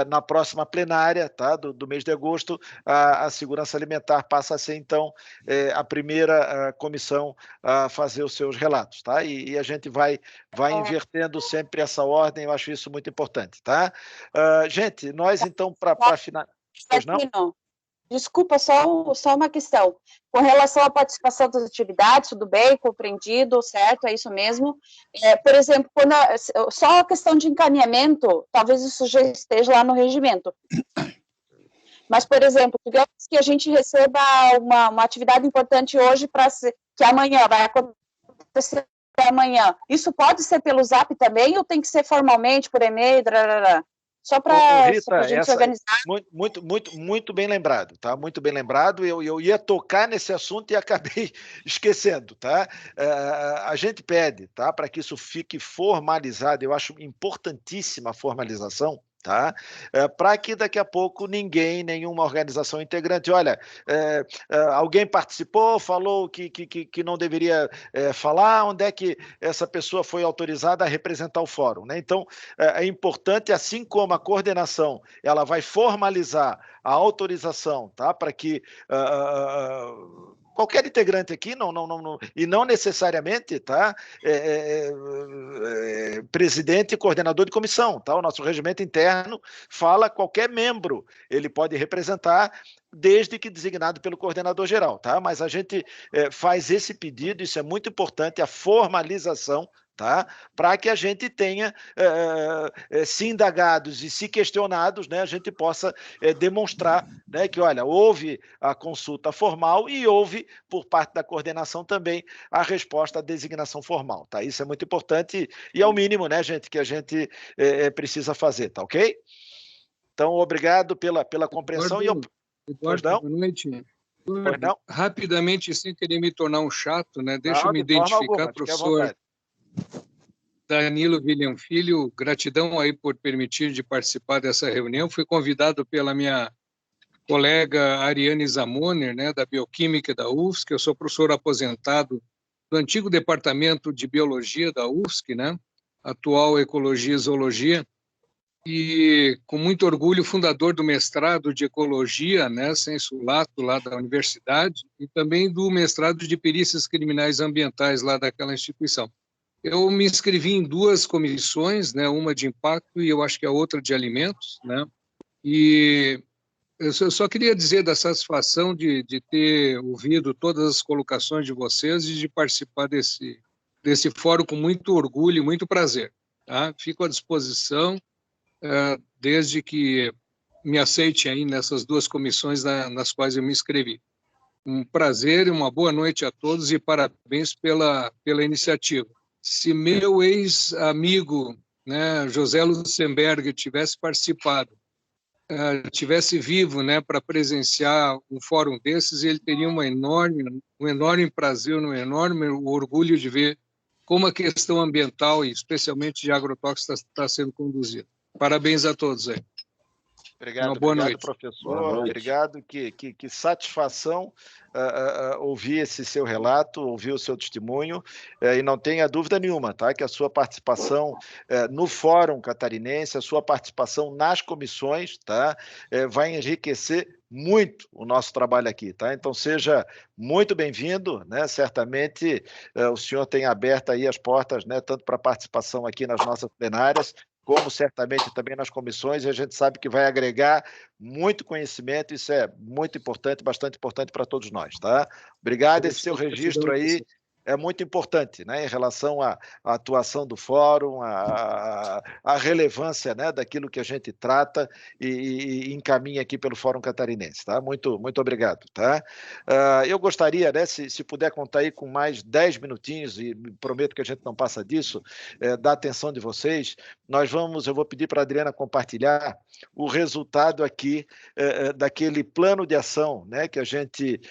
na próxima plenária, tá? Do mês de agosto, a Segurança Alimentar passa a ser então a primeira comissão a fazer os seus relatos, tá? E a gente vai invertendo sempre essa ordem, eu acho isso muito importante, tá? Gente, nós então, para finalizar... Pois não? Desculpa, só uma questão. Com relação à participação das atividades, tudo bem, compreendido, certo, é isso mesmo. Por exemplo, só a questão de encaminhamento, talvez isso já esteja lá no regimento. Mas, por exemplo, digamos que a gente receba uma atividade importante hoje que amanhã vai acontecer amanhã. Isso pode ser pelo Zap também ou tem que ser formalmente, por e-mail? Só para a gente se organizar. Muito bem lembrado, tá? Muito bem lembrado. Eu ia tocar nesse assunto e acabei esquecendo, tá? A gente pede, tá? Para que isso fique formalizado. Eu acho importantíssima a formalização, tá? Para que daqui a pouco nenhuma organização integrante, olha, alguém participou, falou que não deveria falar, onde é que essa pessoa foi autorizada a representar o fórum, né? Então, é importante, assim como a coordenação, ela vai formalizar a autorização, tá? Para que qualquer integrante aqui, e não necessariamente, tá? Presidente e coordenador de comissão, tá? O nosso regimento interno fala qualquer membro, ele pode representar, desde que designado pelo coordenador geral, tá? Mas a gente faz esse pedido, isso é muito importante, a formalização, tá? Para que a gente tenha, se indagados e se questionados, né, a gente possa demonstrar, né, que, olha, houve a consulta formal e houve, por parte da coordenação também, a resposta à designação formal, tá? Isso é muito importante e é o mínimo, né, gente, que a gente precisa fazer, tá ok? Então, obrigado pela compreensão. Eduardo, boa noite. Eduardo, rapidamente, sem querer me tornar um chato, né? Deixa eu me identificar, professor Danilo William Filho, gratidão aí por permitir de participar dessa reunião. Fui convidado pela minha colega Ariane Zamoner, né, da Bioquímica da UFSC. Eu sou professor aposentado do antigo departamento de Biologia da UFSC, né, atual Ecologia e Zoologia, e com muito orgulho fundador do mestrado de Ecologia, né, sensu lato, lá da universidade, e também do mestrado de Perícias Criminais Ambientais lá daquela instituição. Eu me inscrevi em 2 comissões, né, uma de impacto e eu acho que a outra de alimentos, né, e eu só queria dizer da satisfação de ter ouvido todas as colocações de vocês e de participar desse fórum com muito orgulho e muito prazer, tá? Fico à disposição, desde que me aceite aí nessas 2 comissões nas quais eu me inscrevi. Um prazer e uma boa noite a todos e parabéns pela iniciativa. Se meu ex-amigo, né, José Luxemburgo, tivesse participado, tivesse vivo, né, para presenciar um fórum desses, ele teria um enorme prazer, um enorme orgulho de ver como a questão ambiental, e especialmente de agrotóxicos, está sendo conduzida. Parabéns a todos aí. Obrigado, professor. Boa noite. Obrigado, que satisfação ouvir esse seu relato, ouvir o seu testemunho, e não tenha dúvida nenhuma, tá, que a sua participação no Fórum Catarinense, a sua participação nas comissões, tá, vai enriquecer muito o nosso trabalho aqui, tá? Então seja muito bem-vindo, né? Certamente o senhor tem aberto aí as portas, né, tanto para participação aqui nas nossas plenárias, como certamente também nas comissões, e a gente sabe que vai agregar muito conhecimento, isso é muito importante, bastante importante para todos nós, tá? Obrigado, esse seu registro aí é muito importante, né, em relação à atuação do fórum, à relevância, né, daquilo que a gente trata e encaminha aqui pelo Fórum Catarinense, tá? Muito obrigado, tá? Eu gostaria, né, se puder contar aí com mais 10 minutinhos, e prometo que a gente não passa disso, da atenção de vocês, eu vou pedir para a Adriana compartilhar o resultado aqui daquele plano de ação, né, que a gente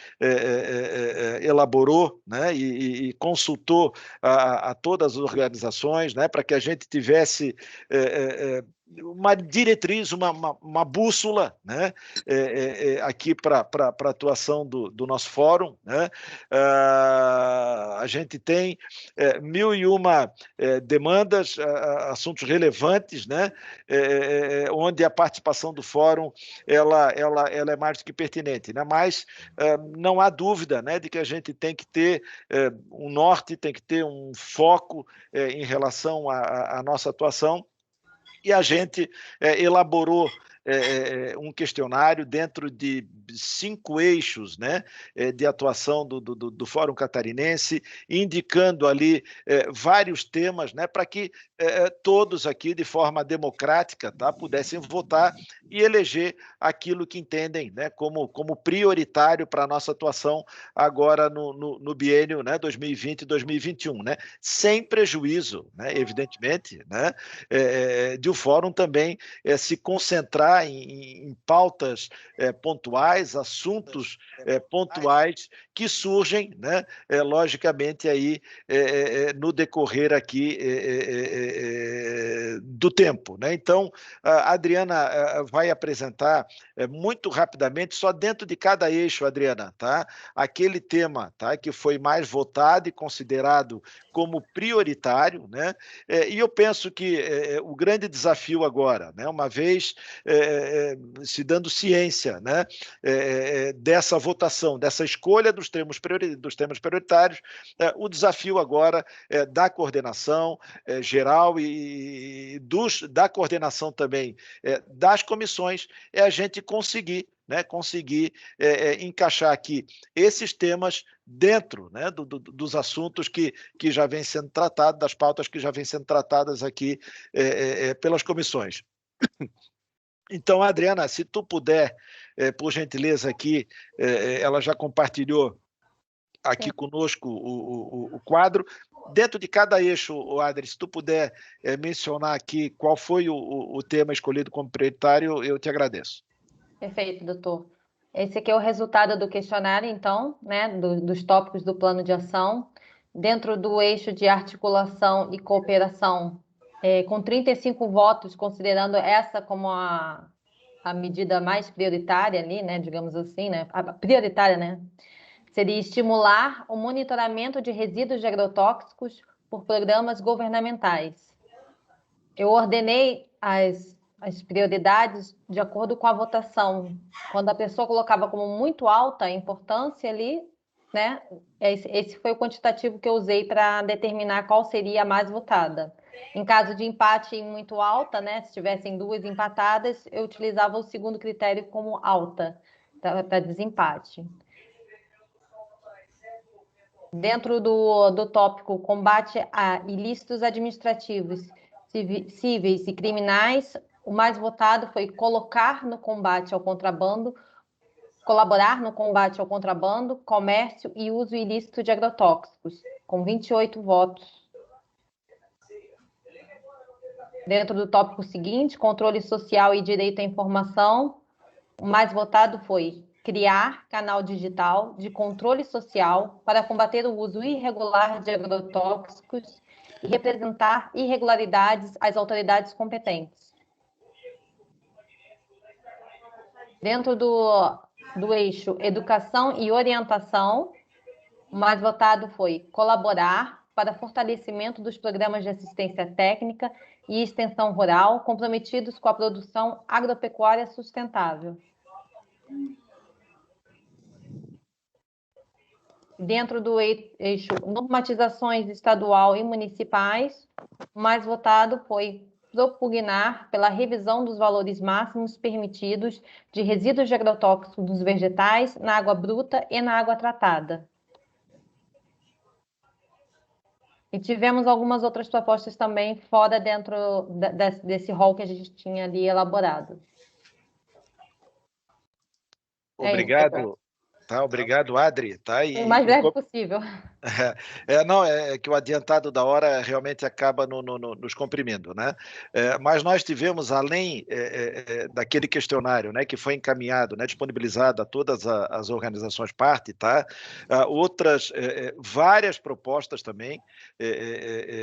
elaborou, né, e consultou a todas as organizações, né, para que a gente tivesse uma diretriz, uma bússola, né, aqui para a atuação do nosso fórum, né? A gente tem 1001 demandas, assuntos relevantes, né, onde a participação do fórum ela é mais do que pertinente, né? Mas não há dúvida, né, de que a gente tem que ter um norte, tem que ter um foco em relação à nossa atuação. E a gente elaborou um questionário dentro de 5 eixos, né, de atuação do Fórum Catarinense, indicando ali vários temas, né, para que todos aqui, de forma democrática, tá, pudessem votar e eleger aquilo que entendem, né, como prioritário para a nossa atuação agora no biênio, né, 2020 e 2021, né, sem prejuízo, né, evidentemente, né, de o Fórum também se concentrar em pautas pontuais, assuntos pontuais que surgem, né, logicamente, aí, no decorrer aqui do tempo, né? Então, a Adriana vai apresentar muito rapidamente, só dentro de cada eixo, Adriana, tá? Aquele tema, tá, que foi mais votado e considerado como prioritário, né? E eu penso que o grande desafio agora, né, uma vez se dando ciência, né, dessa votação, dessa escolha dos temas prioritários, o desafio agora da coordenação geral e da coordenação também das comissões é a gente conseguir encaixar aqui esses temas dentro, né, dos assuntos que já vêm sendo tratados, das pautas que já vêm sendo tratadas aqui pelas comissões. Então, Adriana, se tu puder, por gentileza aqui, ela já compartilhou aqui conosco o quadro. Dentro de cada eixo, Adri, se tu puder mencionar aqui qual foi o tema escolhido como prioritário, eu te agradeço. Perfeito, doutor. Esse aqui é o resultado do questionário, então, né, dos tópicos do plano de ação. Dentro do eixo de articulação e cooperação, com 35 votos, considerando essa como a medida mais prioritária ali, né, digamos assim, né, a prioritária, né, seria estimular o monitoramento de resíduos de agrotóxicos por programas governamentais. Eu ordenei as prioridades de acordo com a votação. Quando a pessoa colocava como muito alta a importância ali, né, esse foi o quantitativo que eu usei para determinar qual seria a mais votada. Em caso de empate muito alta, né, se tivessem 2 empatadas, eu utilizava o segundo critério como alta, para desempate. Dentro do tópico combate a ilícitos administrativos, cíveis e criminais, o mais votado foi colaborar no combate ao contrabando, comércio e uso ilícito de agrotóxicos, com 28 votos. Dentro do tópico seguinte, controle social e direito à informação, o mais votado foi criar canal digital de controle social para combater o uso irregular de agrotóxicos e representar irregularidades às autoridades competentes. Dentro do eixo educação e orientação, o mais votado foi colaborar para fortalecimento dos programas de assistência técnica e extensão rural comprometidos com a produção agropecuária sustentável. Dentro do eixo normatizações estadual e municipais, o mais votado foi propugnar pela revisão dos valores máximos permitidos de resíduos de agrotóxicos dos vegetais na água bruta e na água tratada. E tivemos algumas outras propostas também fora dentro desse rol que a gente tinha ali elaborado. Obrigado. Tá, obrigado, Adri. Tá, o mais breve possível. Não, é que o adiantado da hora realmente acaba nos comprimindo, né? Mas nós tivemos, além daquele questionário, né, que foi encaminhado, né, disponibilizado a todas as organizações parte, tá? Outras, várias propostas também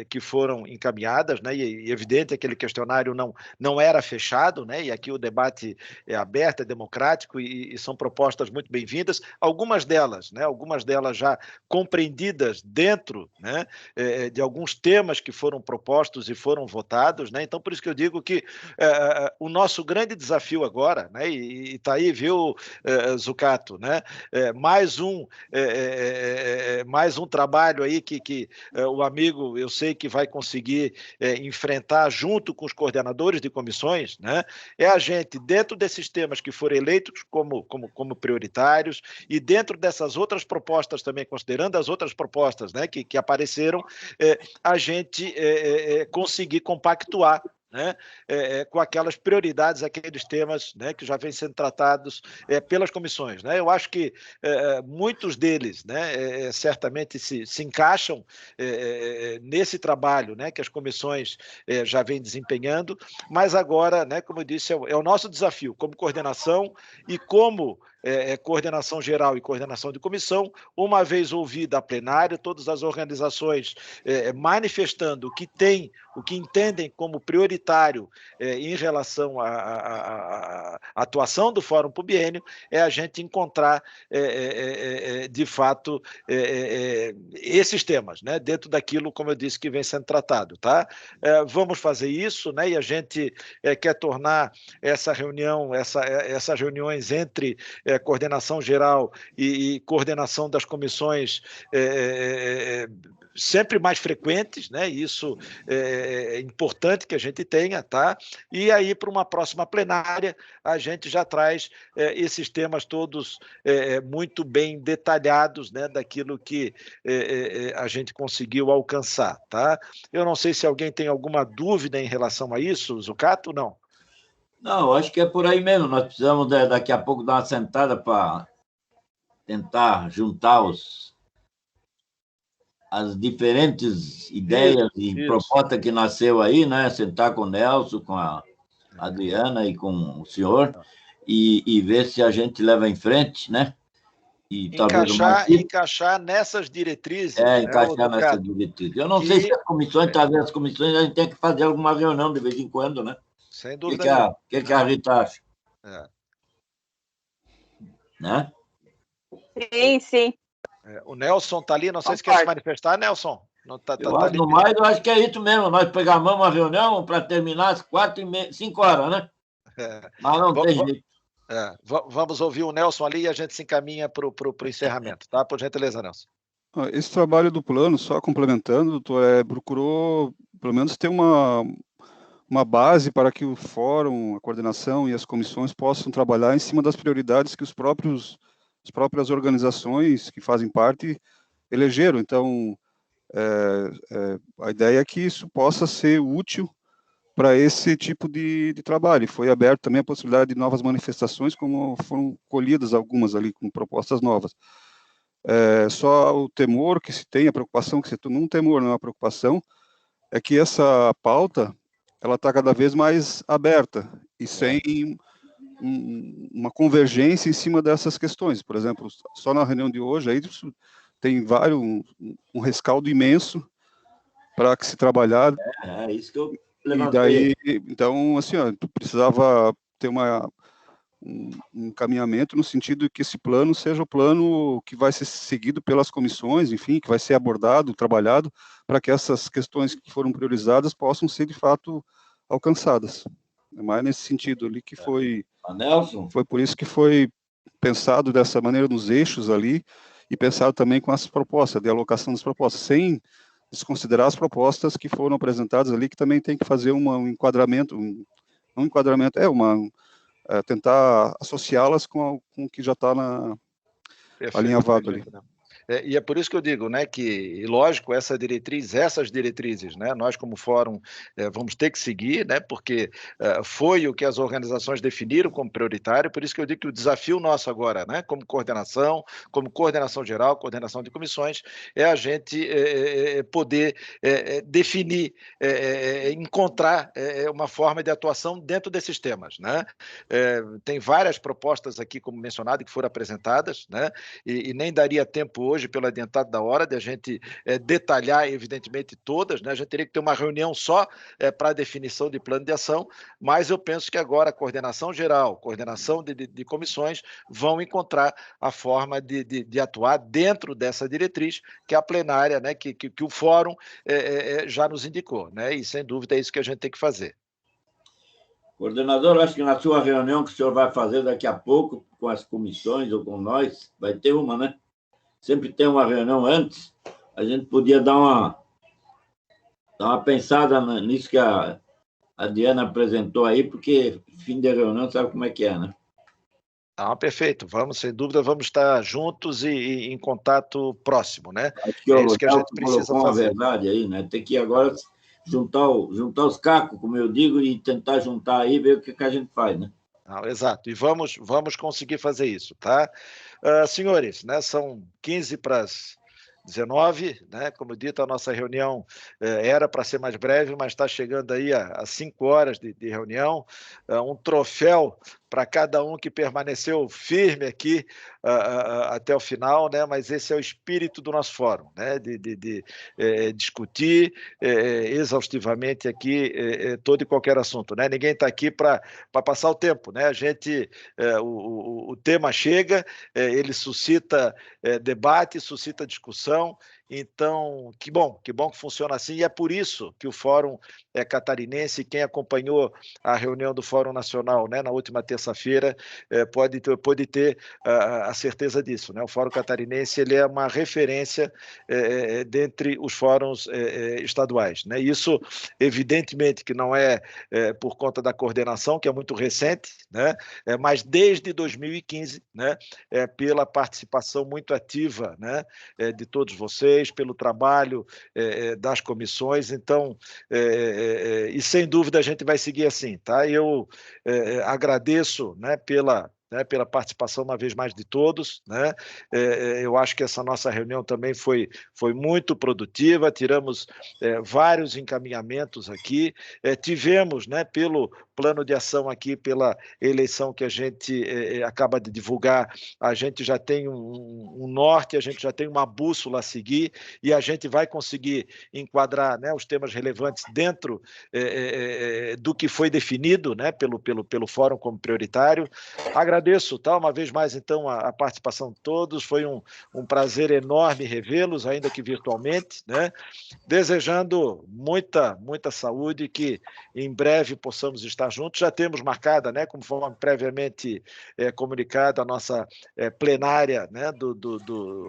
que foram encaminhadas, né? E evidente, aquele questionário não era fechado, né? E aqui o debate é aberto, é democrático e são propostas muito bem-vindas. Algumas delas, né? Algumas delas já compreendidas definidas dentro, né, de alguns temas que foram propostos e foram votados, né? Então, por isso que eu digo que o nosso grande desafio agora, né, e está aí, viu, Zucato, né, mais um trabalho aí que o amigo, eu sei que vai conseguir enfrentar junto com os coordenadores de comissões, né, é a gente, dentro desses temas que foram eleitos como prioritários e dentro dessas outras propostas também, considerando as outras propostas, né, que apareceram, a gente conseguir compactuar, né, com aquelas prioridades, aqueles temas, né, que já vêm sendo tratados pelas comissões, né? Eu acho que muitos deles, né, certamente se encaixam nesse trabalho, né, que as comissões já vêm desempenhando, mas agora, né, como eu disse, é o nosso desafio como coordenação e como coordenação geral e coordenação de comissão, uma vez ouvida a plenária, todas as organizações manifestando o que entendem como prioritário em relação à atuação do Fórum para o Biênio, é a gente encontrar, de fato, esses temas, né, dentro daquilo, como eu disse, que vem sendo tratado. Tá? Vamos fazer isso, né, e a gente quer tornar essa reunião, essas reuniões entre coordenação geral e coordenação das comissões sempre mais frequentes, né? Isso é importante que a gente tenha, tá? E aí, para uma próxima plenária, a gente já traz esses temas todos muito bem detalhados, né? Daquilo que a gente conseguiu alcançar, tá? Eu não sei se alguém tem alguma dúvida em relação a isso, Zucato, não? Não, acho que é por aí mesmo. Nós precisamos, daqui a pouco, dar uma sentada para tentar juntar as diferentes ideias e propostas que nasceu aí, né? Sentar com o Nelson, com a Adriana e com o senhor e ver se a gente leva em frente, né? E encaixar nessas diretrizes. Encaixar nessas diretrizes. Eu não sei se as comissões, talvez as comissões, a gente tem que fazer alguma reunião de vez em quando, né? Sem dúvida. O que a Rita acha? Né? Sim. O Nelson está ali, não sei se quer se manifestar, Nelson. No mais, eu acho que é isso mesmo. Nós programamos uma reunião para terminar às 4h30, 5 horas, né? Mas não tem jeito. Vamos ouvir o Nelson ali e a gente se encaminha para o encerramento, tá? Por gentileza, Nelson. Esse trabalho do plano, só complementando, doutor, procurou, pelo menos, ter uma base para que o fórum, a coordenação e as comissões possam trabalhar em cima das prioridades que as próprias organizações que fazem parte elegeram. Então, a ideia é que isso possa ser útil para esse tipo de trabalho. Foi aberto também a possibilidade de novas manifestações, como foram colhidas algumas ali com propostas novas. Só o temor que se tem, a preocupação que se tem, não um temor, não é uma preocupação, é que essa pauta ela está cada vez mais aberta e sem uma convergência em cima dessas questões. Por exemplo, só na reunião de hoje aí tem um rescaldo imenso para que se trabalhar. É isso que eu levantei. E daí, então, assim, precisava ter um encaminhamento no sentido de que esse plano seja o plano que vai ser seguido pelas comissões, enfim, que vai ser abordado, trabalhado, para que essas questões que foram priorizadas possam ser, de fato, alcançadas. É mais nesse sentido ali que foi... Nelson? Foi por isso que foi pensado dessa maneira nos eixos ali e pensado também com as propostas, de alocação das propostas, sem desconsiderar as propostas que foram apresentadas ali, que também tem que fazer um enquadramento, tentar associá-las com o que já está alinhavado ali. E é por isso que eu digo, né, que, lógico, essas diretrizes, né, nós como fórum vamos ter que seguir, né, porque foi o que as organizações definiram como prioritário, por isso que eu digo que o desafio nosso agora, né, como coordenação geral, coordenação de comissões, é a gente poder definir, encontrar uma forma de atuação dentro desses temas, né. Tem várias propostas aqui, como mencionado, que foram apresentadas, né, e nem daria tempo hoje hoje, pelo adiantado da hora, de a gente detalhar, evidentemente, todas, né? A gente teria que ter uma reunião só para a definição de plano de ação, mas eu penso que agora a coordenação geral, coordenação de comissões vão encontrar a forma de atuar dentro dessa diretriz, que é a plenária, né? que o fórum já nos indicou, né? E, sem dúvida, é isso que a gente tem que fazer. Coordenador, acho que na sua reunião que o senhor vai fazer daqui a pouco, com as comissões ou com nós, vai ter uma, né? Sempre tem uma reunião antes, a gente podia dar uma pensada nisso que a Diana apresentou aí, porque fim de reunião sabe como é que é, né? Perfeito. Vamos, sem dúvida, vamos estar juntos e em contato próximo, né? Acho que é isso que a gente precisa fazer. A verdade aí, né? Tem que agora juntar os cacos, como eu digo, e tentar juntar aí e ver o que a gente faz, né? Exato, e vamos conseguir fazer isso, tá? Senhores, né, são 15 para as 19, né? Como dito, a nossa reunião era para ser mais breve, mas está chegando aí a 5 horas de reunião, um troféu para cada um que permaneceu firme aqui até o final, né? Mas esse é o espírito do nosso fórum, né? De discutir exaustivamente aqui todo e qualquer assunto, né? Ninguém está aqui para passar o tempo, né? A gente, o tema chega, ele suscita debate, suscita discussão. Então, que bom que funciona assim, e é por isso que o Fórum Catarinense, quem acompanhou a reunião do Fórum Nacional, né, na última terça-feira, pode ter a certeza disso, né? O Fórum Catarinense ele é uma referência dentre os fóruns estaduais, né? Isso, evidentemente, que não é por conta da coordenação, que é muito recente, né? Mas desde 2015, né, pela participação muito ativa, né, de todos vocês, pelo trabalho das comissões. Então, e sem dúvida a gente vai seguir assim, tá? Eu agradeço, né, pela participação uma vez mais de todos, né? Eu acho que essa nossa reunião também foi muito produtiva, tiramos vários encaminhamentos aqui, tivemos, né, pelo plano de ação aqui, pela eleição que a gente acaba de divulgar, a gente já tem um norte, a gente já tem uma bússola a seguir, e a gente vai conseguir enquadrar, né, os temas relevantes dentro do que foi definido, né, pelo fórum como prioritário. Agradeço, tá, uma vez mais, então, a participação de todos, foi um prazer enorme revê-los, ainda que virtualmente, né, desejando muita saúde, que em breve possamos estar juntos. Já temos marcada, né, conforme previamente comunicado, a nossa plenária, né,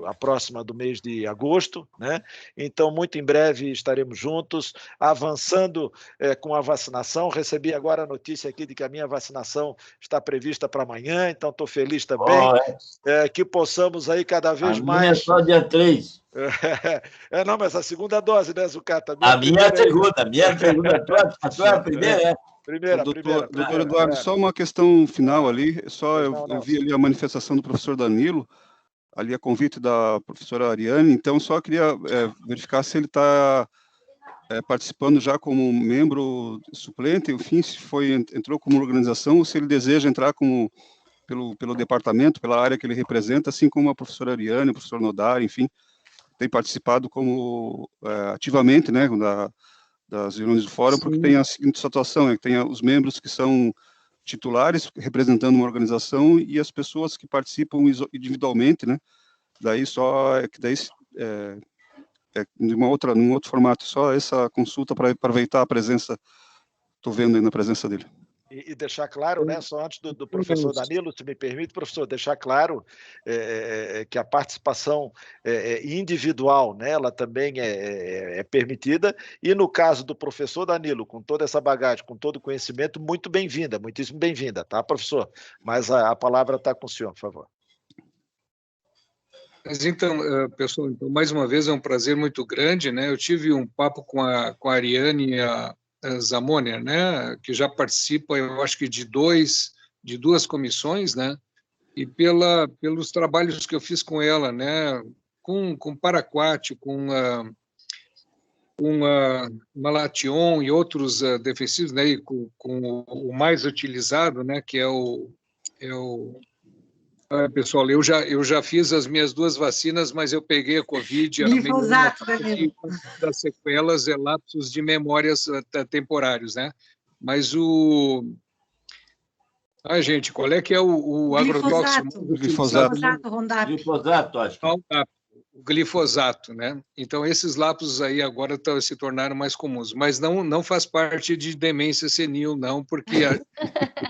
a próxima do mês de agosto, né? Então, muito em breve estaremos juntos, avançando com a vacinação. Recebi agora a notícia aqui de que a minha vacinação está prevista para amanhã, então estou feliz também, que possamos aí cada vez mais... Minha é só dia 3. Não, mas a segunda dose, né, Zucata? A minha é a segunda, a tua é a primeira, Primeira. Doutor Eduardo, só uma questão final ali, eu vi ali a manifestação do professor Danilo, ali a convite da professora Ariane, então só queria verificar se ele está participando já como membro suplente, enfim, se entrou como organização, ou se ele deseja entrar como pelo departamento, pela área que ele representa, assim como a professora Ariane, o professor Nodar, enfim, tem participado como ativamente, né, das reuniões do fórum. Sim. Porque tem a seguinte situação, que tem os membros que são titulares, representando uma organização, e as pessoas que participam individualmente, né, daí num outro formato, só essa consulta para aproveitar a presença, estou vendo aí na presença dele. E deixar claro, né, só antes do professor Danilo, se me permite, professor, deixar claro que a participação individual, né, ela também é permitida, e no caso do professor Danilo, com toda essa bagagem, com todo o conhecimento, muito bem-vinda, muitíssimo bem-vinda, tá, professor? Mas a palavra está com o senhor, por favor. Mas então, pessoal, mais uma vez é um prazer muito grande, né? Eu tive um papo com a Ariane e a Zamônia, né, que já participa, eu acho que de duas comissões, né, e pelos trabalhos que eu fiz com ela, né, com Paraquat, com Malation e outros defensivos, né, e com o mais utilizado, né, que é o Pessoal, eu já fiz as minhas 2 vacinas, mas eu peguei a Covid. Glifosato, e das sequelas é lapsos de memórias temporários, né? Mas gente, qual é que é o agrotóxico? Glifosato, Roundup. Glifosato, acho que. O glifosato, né? Então, esses lapsos aí agora se tornaram mais comuns, mas não faz parte de demência senil, não, porque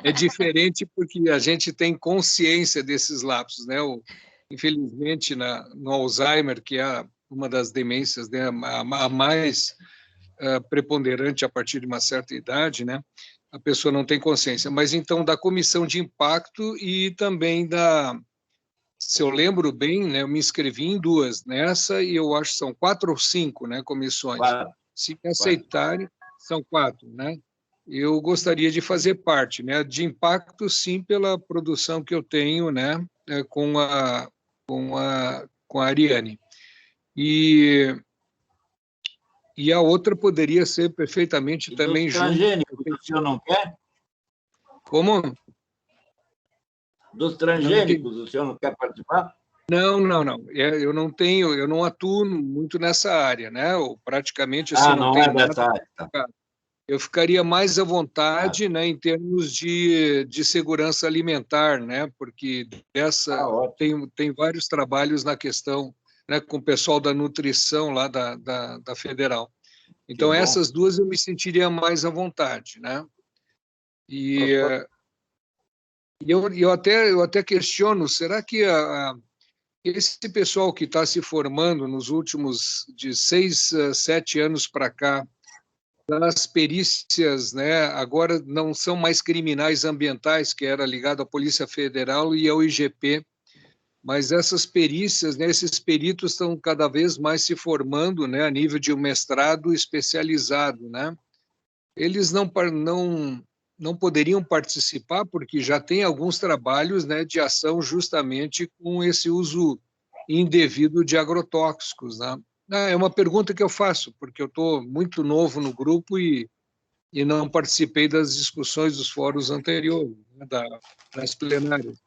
é diferente, porque a gente tem consciência desses lapsos, né? Infelizmente, no Alzheimer, que é uma das demências, né, a mais preponderante a partir de uma certa idade, né? A pessoa não tem consciência. Mas, então, da comissão de impacto e também se eu lembro bem, né, eu me inscrevi em 2 nessa, e eu acho que são 4 ou 5, né, comissões. 4. Se me aceitarem, são 4, né? Eu gostaria de fazer parte, né, de impacto, sim, pela produção que eu tenho, né, com a Ariane. E a outra poderia ser perfeitamente também junto. Transgênicos, o senhor não quer? Como? Dos transgênicos, o senhor não quer participar? Não. Eu não atuo muito nessa área, né? Praticamente assim, não é dessa área. Eu ficaria mais à vontade, né, em termos de segurança alimentar, né? Porque tem vários trabalhos na questão, né, com o pessoal da nutrição lá da Federal. Então, essas 2 eu me sentiria mais à vontade, né? E eu até questiono, será que esse pessoal que está se formando nos últimos de 6, 7 anos para cá, das perícias, né, agora não são mais criminais ambientais, que era ligado à Polícia Federal e ao IGP, mas essas perícias, né, esses peritos estão cada vez mais se formando, né, a nível de um mestrado especializado, né? Eles não poderiam participar porque já tem alguns trabalhos, né, de ação justamente com esse uso indevido de agrotóxicos, né? É uma pergunta que eu faço, porque eu estou muito novo no grupo e não participei das discussões dos fóruns anteriores, né, das plenárias.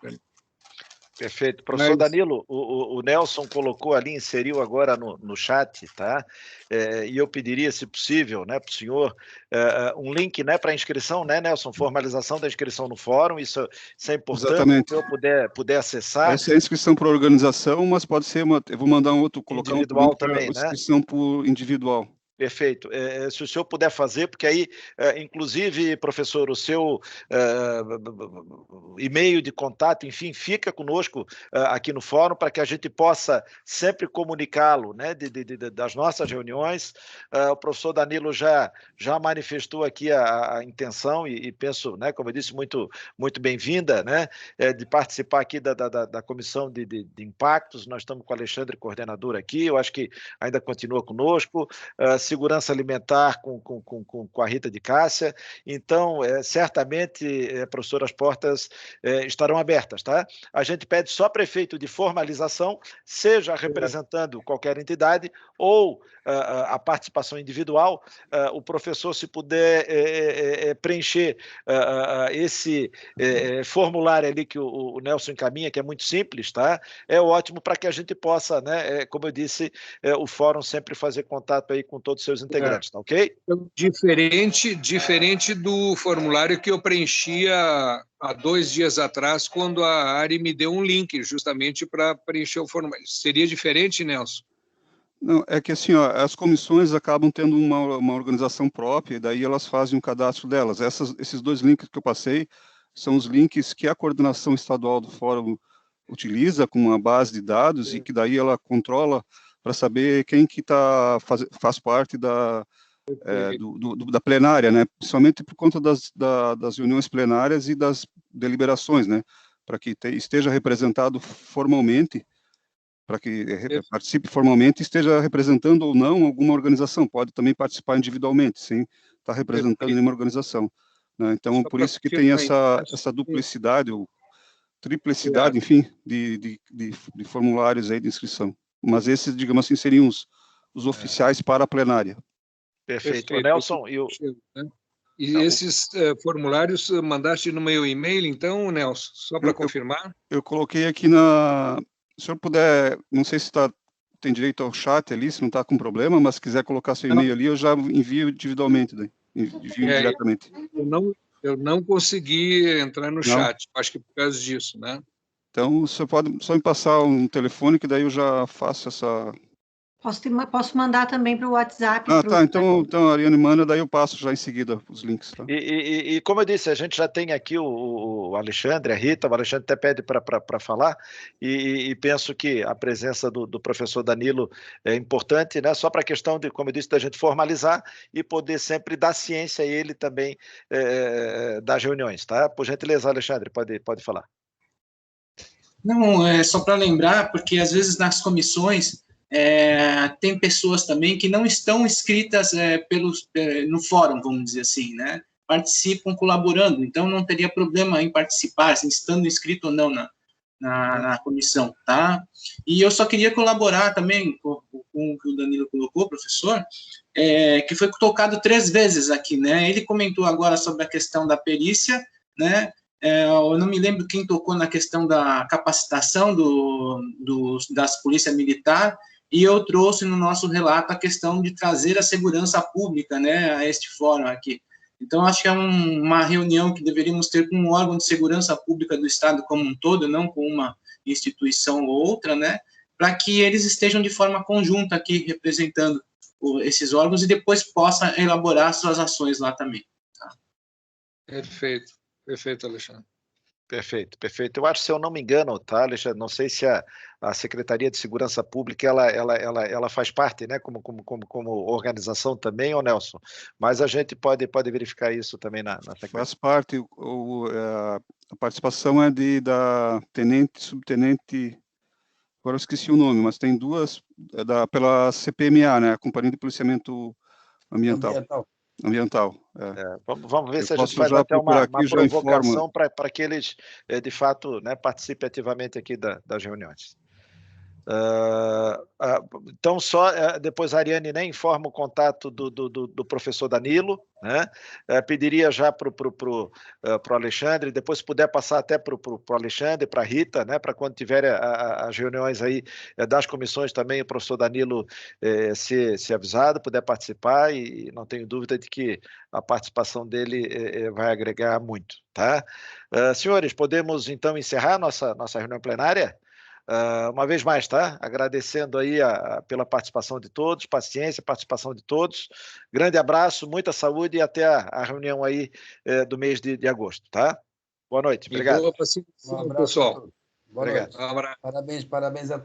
Perfeito. Professor Danilo, o Nelson colocou ali, inseriu agora no chat, tá? E eu pediria, se possível, né, para o senhor, um link, né, para inscrição, né, Nelson? Formalização da inscrição no fórum, isso é importante. Exatamente. Se o senhor puder acessar. Essa é a inscrição por organização, mas pode ser eu vou mandar colocar individual um também, né? Inscrição por individual. Perfeito. Se o senhor puder fazer, porque aí, inclusive, professor, o seu e-mail de contato, enfim, fica conosco aqui no fórum para que a gente possa sempre comunicá-lo, né, das nossas reuniões. O professor Danilo já manifestou aqui a intenção e penso, né, como eu disse, muito bem-vinda, né, de participar aqui da comissão de impactos. Nós estamos com o Alexandre, coordenador aqui, eu acho que ainda continua conosco. Segurança alimentar com a Rita de Cássia. Então, certamente, professor, as portas estarão abertas, tá? A gente pede só prefeito de formalização, seja representando qualquer entidade ou a participação individual. O professor, se puder preencher esse formulário ali que o Nelson encaminha, que é muito simples, tá? É ótimo para que a gente possa, né, como eu disse, o fórum sempre fazer contato aí com todos os seus integrantes, tá ok? Diferente do formulário que eu preenchia há 2 dias atrás, quando a Ari me deu um link justamente para preencher o formulário. Seria diferente, Nelson? Não, é que assim, ó, as comissões acabam tendo uma organização própria, e daí elas fazem o cadastro delas. Esses 2 links que eu passei são os links que a coordenação estadual do fórum utiliza com uma base de dados, e que daí ela controla para saber quem que faz parte da plenária, né? Principalmente por conta das reuniões plenárias e das deliberações, né? Para que esteja representado formalmente, para que participe formalmente, esteja representando ou não alguma organização. Pode também participar individualmente, sem estar representando nenhuma organização, né? Então, por isso que tem essa duplicidade ou triplicidade, enfim, de formulários aí de inscrição. Mas esses, digamos assim, seriam os oficiais para a plenária. Perfeito. O Nelson, E esses formulários mandaste no meu e-mail, então, Nelson, só para confirmar? Eu coloquei aqui na... Se o senhor puder, não sei se tem direito ao chat ali, se não está com problema, mas se quiser colocar seu e-mail ali, eu já envio individualmente, envio diretamente. Eu não consegui entrar no chat, acho que por causa disso, né? Então, você pode só me passar um telefone, que daí eu já faço essa... Posso mandar também para o WhatsApp. Tá. Então a Ariane manda, daí eu passo já em seguida os links. Tá? E como eu disse, a gente já tem aqui o Alexandre, a Rita, o Alexandre até pede para falar, e penso que a presença do professor Danilo é importante, né? Só para a questão de, como eu disse, da gente formalizar e poder sempre dar ciência a ele também das reuniões, tá? Por gentileza, Alexandre, pode falar. Não, é só para lembrar, porque às vezes nas comissões tem pessoas também que não estão inscritas no fórum, vamos dizer assim, né? Participam colaborando, então não teria problema em participar, assim, estando inscrito ou não na comissão, tá? E eu só queria colaborar também com o que o Danilo colocou, professor, que foi tocado 3 vezes aqui, né? Ele comentou agora sobre a questão da perícia, né? Eu não me lembro quem tocou na questão da capacitação das polícias militares, e eu trouxe no nosso relato a questão de trazer a segurança pública, né, a este fórum aqui. Então, acho que é uma reunião que deveríamos ter com um órgão de segurança pública do Estado como um todo, não com uma instituição ou outra, né, para que eles estejam de forma conjunta aqui representando esses órgãos e depois possa elaborar suas ações lá também. Tá? Perfeito, Alexandre. Perfeito. Eu acho, se eu não me engano, tá, Alexandre, não sei se a Secretaria de Segurança Pública ela faz parte, né, como organização também, ou Nelson? Mas a gente pode verificar isso também na sequência. Faz parte. A participação é da tenente, subtenente, agora eu esqueci o nome, mas tem 2 pela CPMA, né, a Companhia de Policiamento Ambiental. Vamos ver se a gente faz até uma provocação para que eles, de fato, né, participem ativamente aqui das reuniões. Então, depois a Ariane, né, informa o contato do professor Danilo, né? Pediria já para o Alexandre, depois se puder passar até para o Alexandre, para a Rita, né, para quando tiver as reuniões aí das comissões também, o professor Danilo ser avisado, puder participar, e não tenho dúvida de que a participação dele vai agregar muito, tá? Senhores, podemos então encerrar nossa reunião plenária? Uma vez mais, tá? Agradecendo aí pela participação de todos, paciência, participação de todos. Grande abraço, muita saúde e até a reunião aí do mês de agosto, tá? Boa noite, obrigado. Boa paciência, pessoal. Boa noite. Um abraço. Parabéns a